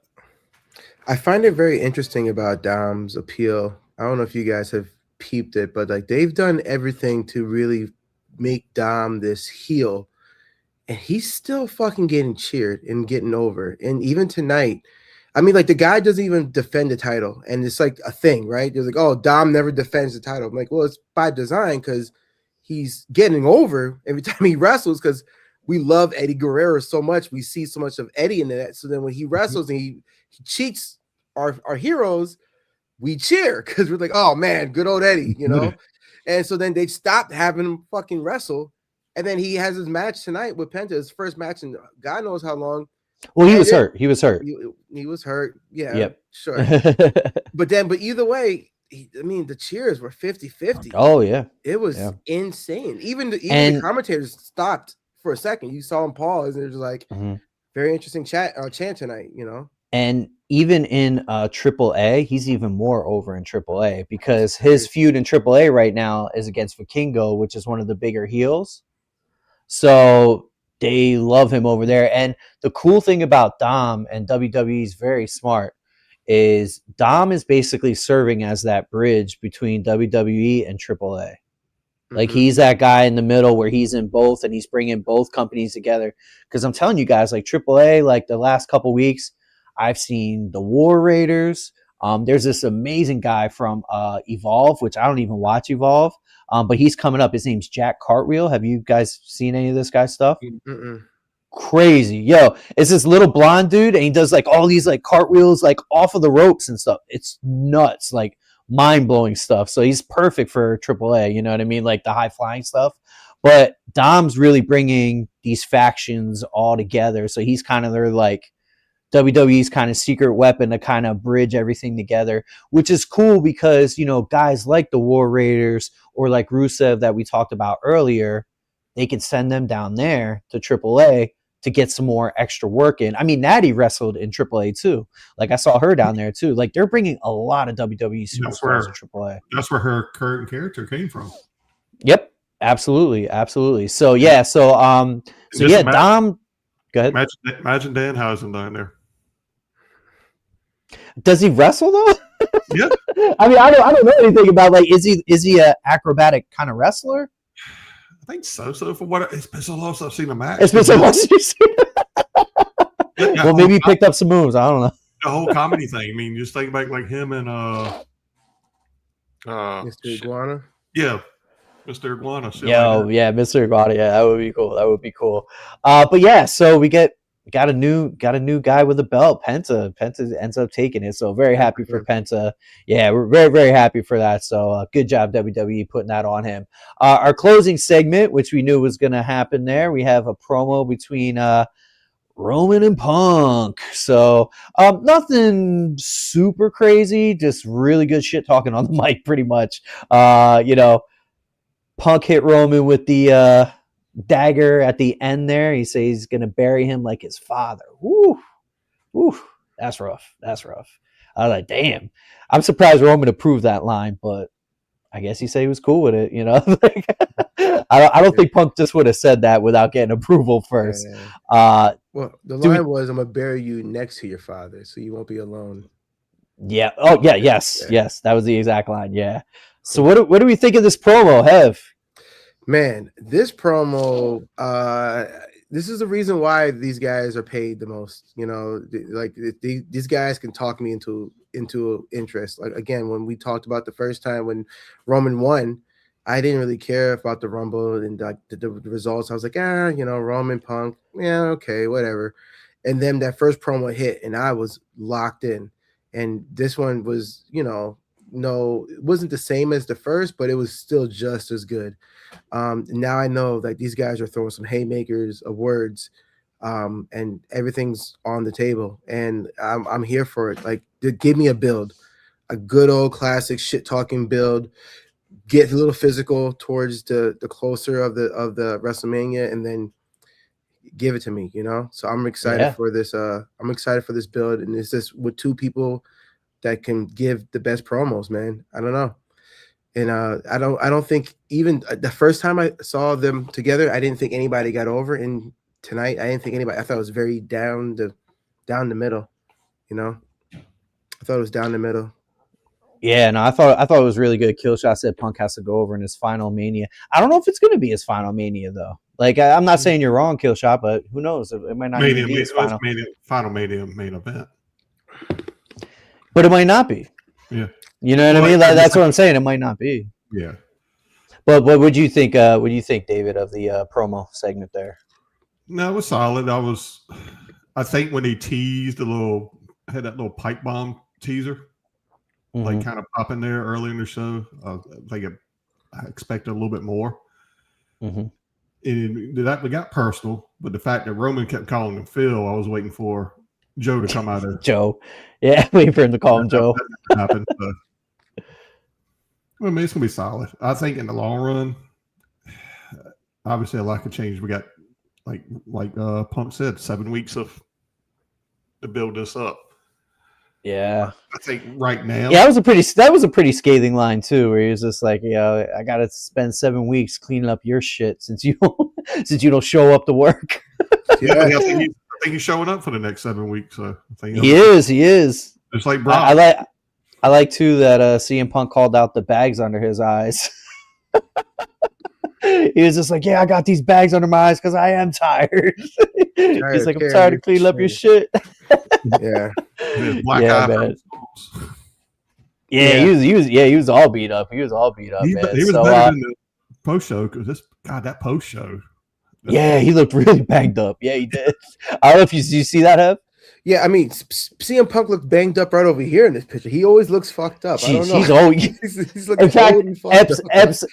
I find it very interesting about Dom's appeal. I don't know if you guys have peeped it, but like they've done everything to really make Dom this heel. And he's still fucking getting cheered and getting over. And even tonight, I mean, like the guy doesn't even defend the title. And it's like a thing, right? They're like, oh, Dom never defends the title. I'm like, well, it's by design because he's getting over every time he wrestles because we love Eddie Guerrero so much. We see so much of Eddie in that. So then when he wrestles and he cheats our heroes, we cheer because we're like, oh, man, good old Eddie, And so then they stopped having him fucking wrestle. And then he has his match tonight with Penta, his first match in God knows how long. Well, he was hurt. He was hurt. Yeah, yep. Sure. But either way, the cheers were 50-50. Oh, yeah. It was insane. Even the commentators stopped for a second. You saw them pause, and it was like, very interesting chant tonight, And even in AAA, he's even more over in AAA because his feud in AAA right now is against Vikingo, which is one of the bigger heels. So they love him over there. And the cool thing about Dom, and WWE is very smart, is Dom is basically serving as that bridge between WWE and AAA. Like he's that guy in the middle where he's in both and he's bringing both companies together. Because I'm telling you guys, like AAA, like the last couple weeks, I've seen the War Raiders. There's this amazing guy from Evolve, which I don't even watch Evolve. But he's coming up. His name's Jack Cartwheel. Have you guys seen any of this guy's stuff? Crazy. Yo, it's this little blonde dude, and he does like all these like cartwheels like off of the ropes and stuff. It's nuts, like mind-blowing stuff. So he's perfect for AAA, you know what I mean? Like the high-flying stuff. But Dom's really bringing these factions all together. So he's kind of their like WWE's kind of secret weapon to kind of bridge everything together, which is cool because, guys like the War Raiders or like Rusev that we talked about earlier, they can send them down there to AAA to get some more extra work in. I mean, Natty wrestled in AAA too. Like I saw her down there too. Like they're bringing a lot of WWE superstars to AAA. That's where her current character came from. Yep. Absolutely. So, Dom, go ahead. Imagine Danhausen down there. Does he wrestle though? Yeah. I mean, I don't know anything about like is he a acrobatic kind of wrestler? I think so. So for what it's been so long since I've seen a match. It's been so long since you've seen it. Well, maybe he picked up some moves. I don't know. The whole comedy thing. I mean, just think about like him and Mr. Iguana. Yeah. Mr. Iguana. Mr. Iguana. Yeah, that would be cool. But yeah, so we got a new guy with a belt. Penta ends up taking it. So very happy for Penta. Yeah, we're very, very happy for that. So good job WWE putting that on him. Our closing segment, which we knew was going to happen there, we have a promo between Roman and Punk. So nothing super crazy, just really good shit talking on the mic, pretty much. Punk hit Roman with the dagger at the end there. He says he's gonna bury him like his father. Woo, woo, that's rough. That's rough. I was like, damn. I'm surprised Roman approved that line, but I guess he said he was cool with it. I don't think Punk just would have said that without getting approval first. Well, the line was, "I'm gonna bury you next to your father, so you won't be alone." Yeah. Oh, yeah. Yes. Yes. That was the exact line. Yeah. So what do we think of this promo, Hev? Man, this promo, this is the reason why these guys are paid the most. These guys can talk me into interest. Like, again, when we talked about the first time when Roman won, I didn't really care about the Rumble and like the results. I was like, Roman, Punk, yeah, okay, whatever. And then that first promo hit, and I was locked in. And this one was, no, it wasn't the same as the first, but it was still just as good. Now I know that these guys are throwing some haymakers of words, and everything's on the table, and I'm here for it. Like, give me a build, a good old classic shit talking build. Get a little physical towards the closer of the WrestleMania, and then give it to me. So I'm excited for this. I'm excited for this build, and it's just with two people that can give the best promos, man. I don't know. And I don't think even the first time I saw them together, I didn't think anybody got over. And tonight, I didn't think anybody. I thought it was very down the middle. I thought it was down the middle. Yeah, no, I thought it was really good. Killshot said Punk has to go over in his final Mania. I don't know if it's going to be his final Mania though. Like, I'm not saying you're wrong, Killshot, but who knows? It might not even be his final Mania main event. But it might not be. Yeah. You know what I mean? That's what I'm saying. It might not be. Yeah. But what would you think? What do you think, David, of the promo segment there? No, it was solid. I think when he teased had that little pipe bomb teaser, like kind of popping there early in the show. I expected a little bit more. And that we got personal, but the fact that Roman kept calling him Phil, I was waiting for Joe to come out of Joe. Yeah, waiting for him to call him Joe. That happened. I mean, it's gonna be solid. I think in the long run, obviously a lot could change. We got like Punk said, 7 weeks to build this up. Yeah, I think right now. Yeah, that was a pretty scathing line too, where he was just like, I gotta spend 7 weeks cleaning up your shit since you don't show up to work. Yeah, I think he's showing up for the next 7 weeks. So he is. It's like Brock. I like too that CM Punk called out the bags under his eyes. He was just like, I got these bags under my eyes because I am tired. He's like, I'm tired of cleaning up your shit. Yeah. Man. He was all beat up. He was man. He was better than the post show because that post show. Yeah, he looked really banged up. Yeah, he did. I don't know if you see that, Hev? Yeah, I mean, CM Punk looked banged up right over here in this picture. He always looks fucked up. I don't know. He's looking in fact,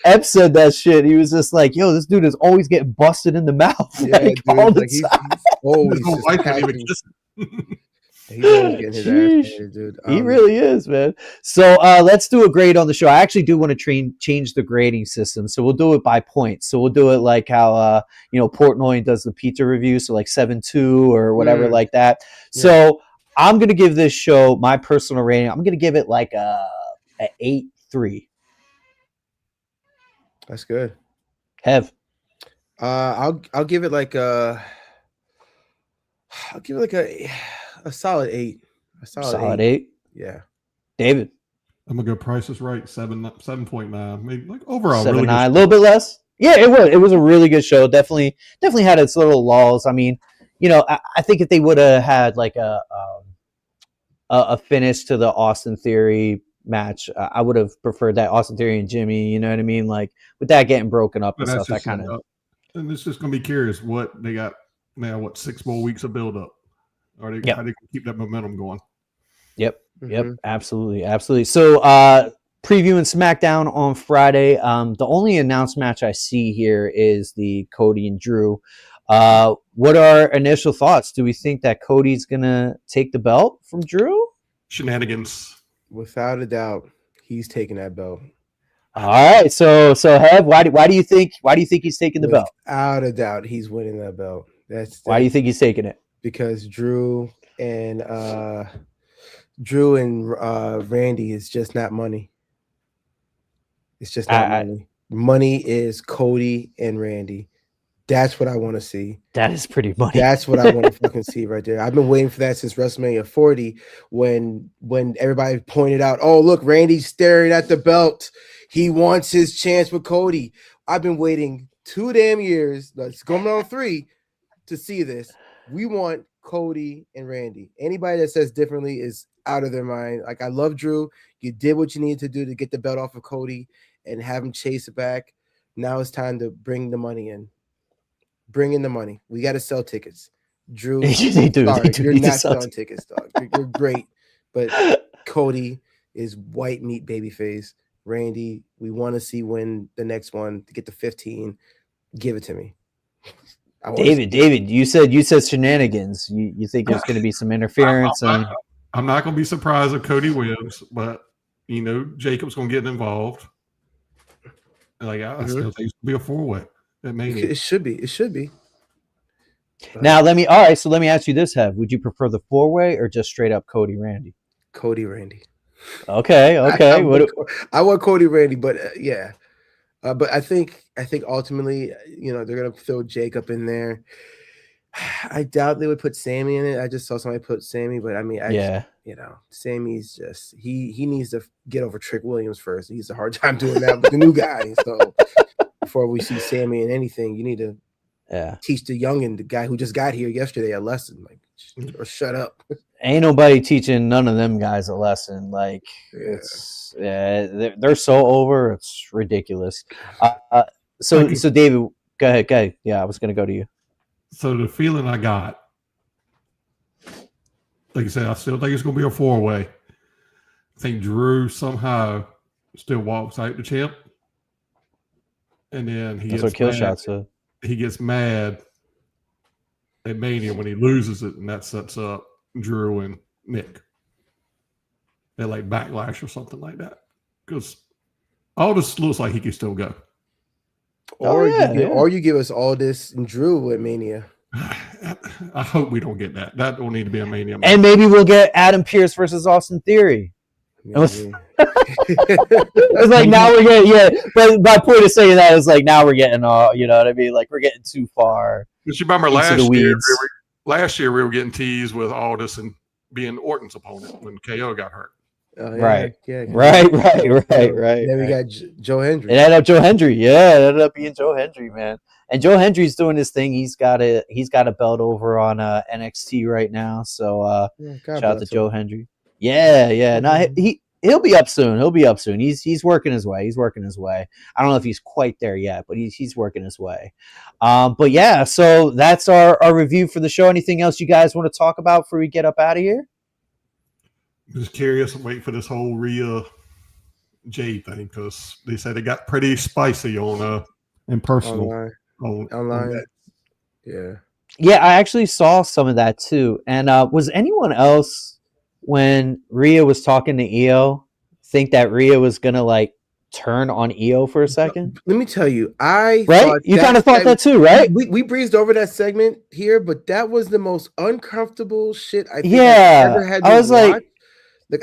Ep said that shit. He was just like, "Yo, this dude is always getting busted in the mouth." Yeah, dude, he's always just he's always getting his ass handed, dude. He really is, man. So let's do a grade on the show. I actually do want to change the grading system. So we'll do it by points. So we'll do it like how Portnoy does the pizza review. So like 7.2 or whatever like that. Yeah. So I'm going to give this show my personal rating. I'm going to give it like a 8.3. That's good. Hev. I'll give it like a solid 8. A solid 8. Yeah. David. I'm gonna go Price is Right, 7.9. Maybe like overall 7.9, really a little bit less. Yeah, it was a really good show. Definitely had its little lulls. I mean, I think if they would have had like a finish to the Austin Theory match, I would have preferred that Austin Theory and Jimmy. You know what I mean? Like with that getting broken up and stuff, that kind of. And it's just gonna be curious what they got now. 6 more weeks of build up? How they can keep that momentum going? Yep, absolutely. So, previewing SmackDown on Friday. The only announced match I see here is the Cody and Drew What are initial thoughts? Do we think that Cody's gonna take the belt from Drew? Shenanigans. Without a doubt, he's taking that belt. All right, so Hev, why do you think he's taking the belt? Without a doubt, he's winning that belt. Why do you think he's taking it? Because Drew and Randy is just not money. It's just not money. Money is Cody and Randy. That's what I want to see. That is pretty money. That's what I want to fucking see right there. I've been waiting for that since WrestleMania 40 when everybody pointed out, oh, look, Randy's staring at the belt. He wants his chance with Cody. I've been waiting 2 damn years. Let's go on 3 to see this. We want Cody and Randy. Anybody that says differently is out of their mind. Like, I love Drew. You did what you needed to do to get the belt off of Cody and have him chase it back. Now it's time to bring the money in. Bring in the money. We got to sell tickets. Drew, you're not selling tickets, dog. You're great, but Cody is white meat babyface. Randy, we want to see win the next one to get to 15. Give it to me. David, you said shenanigans. You think there's going to be some interference? I'm not going to be surprised if Cody wins, but Jacob's going to get involved. Like, I still think it's going to be a 4-way. It should be. Now let me ask you this, Hev. Would you prefer the 4-way or just straight up Cody Randy? Cody Randy. Okay. I want Cody Randy, but yeah. But I think ultimately, they're gonna throw Jacob in there. I doubt they would put Sammy in it. I just saw somebody put Sammy, but I mean, Sammy's just he needs to get over Trick Williams first. He has a hard time doing that with the new guy. So before we see Sammy in anything, you need to teach the youngin, the guy who just got here yesterday, a lesson. Like, or shut up. Ain't nobody teaching none of them guys a lesson. Like, they're so over. It's ridiculous. So David, go ahead. Yeah, I was gonna go to you. So the feeling I got, like I said, I still think it's going to be a 4-way. I think Drew somehow still walks out the champ, and then he gets mad at Mania when he loses it, and that sets up Drew and Nick. They're like Backlash or something like that, because all this looks like he can still go. Or you give us all this and Drew at Mania. I hope we don't get that. That don't need to be a Mania match. And maybe we'll get Adam Pearce versus Austin Theory. It's like now we're getting but my point of saying that is like now we're getting you know what I mean? Like we're getting too far. But you remember last year we were getting teased with Aldis and being Orton's opponent when KO got hurt. Oh, yeah. Right. Yeah. Right. Then we got Joe Hendry. It ended up Joe Hendry. Yeah, it ended up being Joe Hendry, man. And Joe Hendry's doing his thing. He's got a belt over on NXT right now. So shout out to Joe Hendry. Yeah. No, he'll be up soon. He's working his way. I don't know if he's quite there yet, but he's working his way. But yeah, so that's our review for the show. Anything else you guys want to talk about before we get up out of here? Just curious and wait for this whole Rhea Jade thing because they said it got pretty spicy on in personal online. Yeah, I actually saw some of that too. And was anyone else when Rhea was talking to Io think that Rhea was gonna like turn on Io for a second? Let me tell you, you kind of thought that too, right? We breezed over that segment here, but that was the most uncomfortable shit I think I've ever had. I was watch.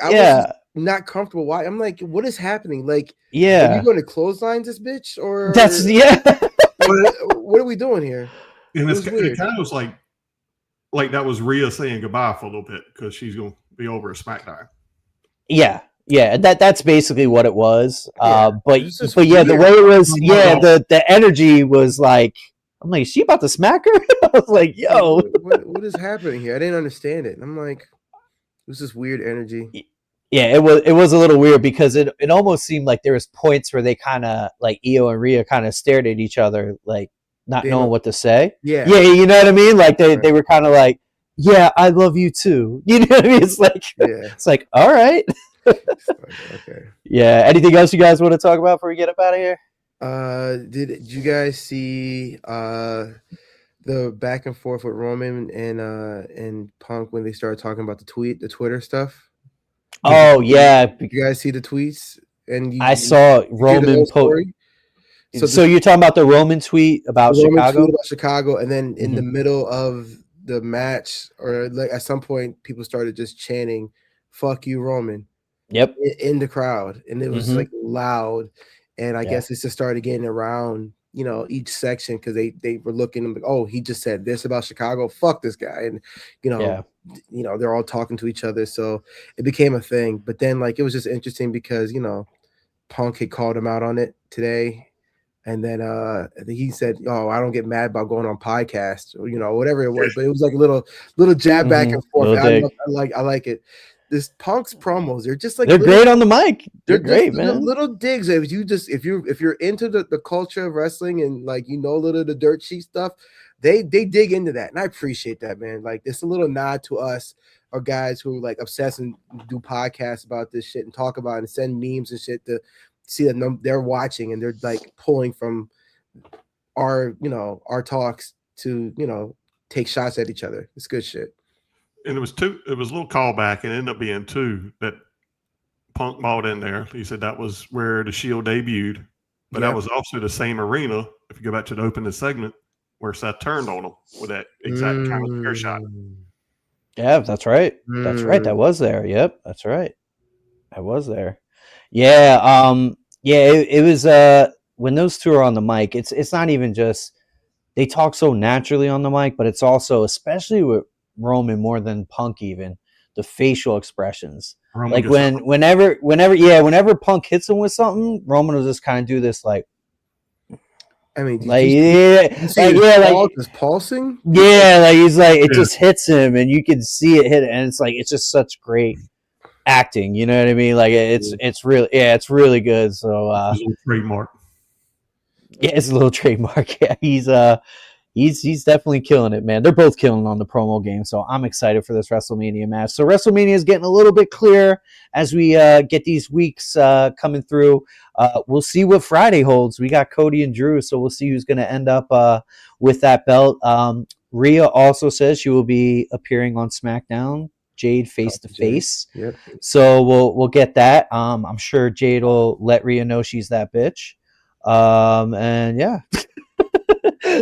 I was not comfortable. Why? I'm like, what is happening? Like, are you going to clothesline this bitch or what are we doing here? And it kind of was like that was Rhea saying goodbye for a little bit because she's going to be over at SmackDown. Yeah. That's basically what it was. But the way weird. It was, the energy was like, I'm like, is she about to smack her? I was like, yo, what is happening here? I didn't understand it. And I'm like, it was this weird energy. Yeah, it was a little weird because it almost seemed like there was points where they kind of like Io and Rhea kind of stared at each other, like not knowing what to say. Yeah, you know what I mean? Like they were kind of like, yeah, I love you too. You know what I mean? It's like it's like, all right. Okay. Yeah. Anything else you guys want to talk about before we get up out of here? Did you guys see the the back and forth with Roman and Punk when they started talking about the Twitter stuff? Oh yeah, you guys see the tweets? And I saw Roman post. So you're talking about the Roman tweet about Chicago, and then in the middle of the match, or like at some point, people started just chanting "Fuck you, Roman." Yep. In the crowd, and it was like loud, and I guess it just started getting around, each section because they were looking like, oh, he just said this about Chicago. Fuck this guy, and they're all talking to each other, so it became a thing. But then like it was just interesting because Punk had called him out on it today. And then he said, "Oh, I don't get mad about going on podcasts, or whatever it was." But it was like a little jab back and forth. I like it. This Punk's promos, they're just like they're great on the mic. They're great, man. Little digs. If you're into the culture of wrestling and like a little of the dirt sheet stuff, they dig into that, and I appreciate that, man. Like it's a little nod to us, or guys who like obsess and do podcasts about this shit and talk about it and send memes and shit to see that they're watching and they're like pulling from our talks to take shots at each other. It's good shit. And it was a little callback, and it ended up being two that Punk bought in there. He said that was where the Shield debuted, but that was also the same arena, if you go back to the opening segment, where Seth turned on him with that exact kind of air shot. Yeah, that's right. That's right. That was there. Yep, that's right. I was there. Yeah, it was when those two are on the mic, it's not even just they talk so naturally on the mic, but it's also, especially with Roman more than Punk, even the facial expressions. Roman, like whenever Punk hits him with something, Roman will just kind of do this like just pulsing. Yeah, like he's like it just hits him and you can see it hit it, and it's just such great acting, you know what I mean? Like it's really good. So it's a little trademark. Yeah, it's a little trademark. Yeah, he's definitely killing it, man. They're both killing on the promo game, so I'm excited for this WrestleMania match. So WrestleMania is getting a little bit clearer as we get these weeks coming through. We'll see what Friday holds. We got Cody and Drew, so we'll see who's going to end up with that belt. Rhea also says she will be appearing on SmackDown. Jade face to face. Yep. So we'll get that. I'm sure Jade will let Rhea know she's that bitch. And yeah.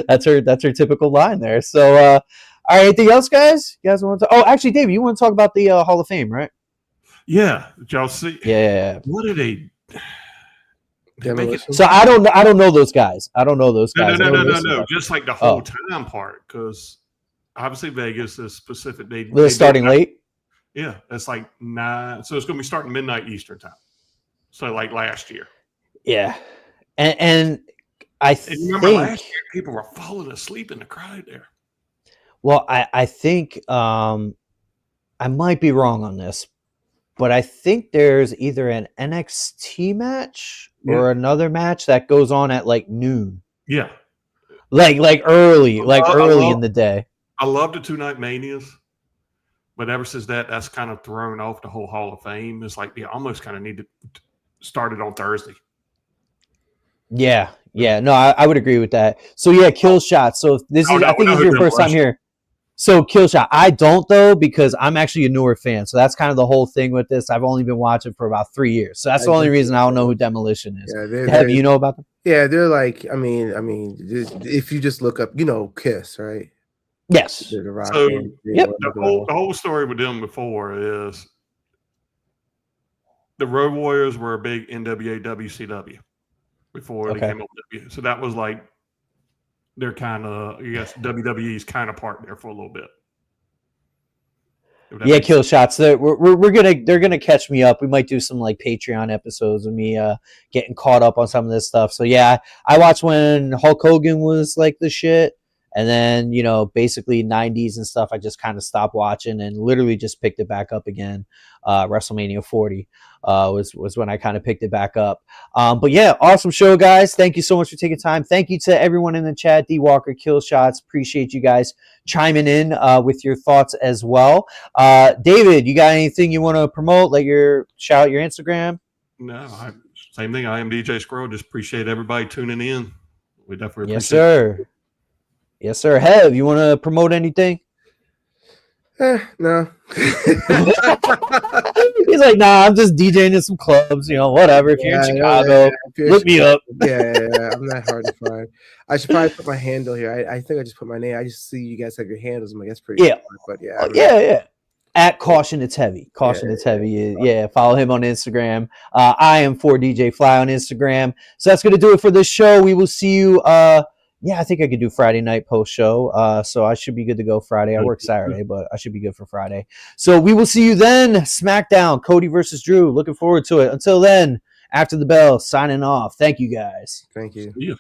that's her typical line there. So all right, anything else, guys? You guys want to actually, David, you want to talk about the Hall of Fame, right? Yeah. Did y'all see? Yeah. What did they make it? So I don't know those guys. No. Just like the whole time part, because obviously Vegas is specific. They're starting late. Yeah, it's like 9. So it's going to be starting midnight Eastern time. So like last year. Yeah, and I think remember last year people were falling asleep in the crowd there. Well, I think I might be wrong on this, but I think there's either an NXT match or another match that goes on at like noon. Yeah, like early in the day. I love the 2-night manias. But ever since that's kind of thrown off the whole Hall of Fame. It's like you almost kind of need to start it on Thursday. Yeah. No, I would agree with that. So yeah, kill shot. So this I think this is your first time here. So kill shot. I don't though, because I'm actually a newer fan. So that's kind of the whole thing with this. I've only been watching for about 3 years. So that's the only reason I don't know who Demolition is. Yeah, you know about them? Yeah, they're like, I mean, if you just look up, Kiss, right? Yes. So the whole story with them before is the Road Warriors were a big NWA WCW before they came up with WWE. So that was like their kind of, I guess, WWE's kind of part there for a little bit. Yeah, kill shots. They're gonna catch me up. We might do some like Patreon episodes of me getting caught up on some of this stuff. So yeah, I watched when Hulk Hogan was like the shit. And then, basically 90s and stuff, I just kind of stopped watching and literally just picked it back up again. WrestleMania 40 was when I kind of picked it back up. But yeah, awesome show, guys. Thank you so much for taking time. Thank you to everyone in the chat. D Walker, Kill Shots. Appreciate you guys chiming in with your thoughts as well. David, you got anything you want to promote? Shout out your Instagram? No, same thing. I am DJ Scroll. Just appreciate everybody tuning in. We definitely appreciate it. Yes, sir. Yes, sir. Hev, you want to promote anything? No. He's like, nah, I'm just DJing in some clubs, whatever. If you're in Chicago, look me up. Yeah, I'm not hard to find. I should probably put my handle here. I think I just put my name. I just see you guys have your handles. I'm like, that's pretty hard, but yeah. At Caution It's Heavy. Caution It's Heavy. Yeah, follow him on Instagram. I am for DJ Fly on Instagram. So that's going to do it for this show. We will see you. I think I could do Friday night post show. So I should be good to go Friday. I work Saturday, but I should be good for Friday. So we will see you then. SmackDown, Cody versus Drew. Looking forward to it. Until then, after the bell, signing off. Thank you guys. Thank you. Yeah.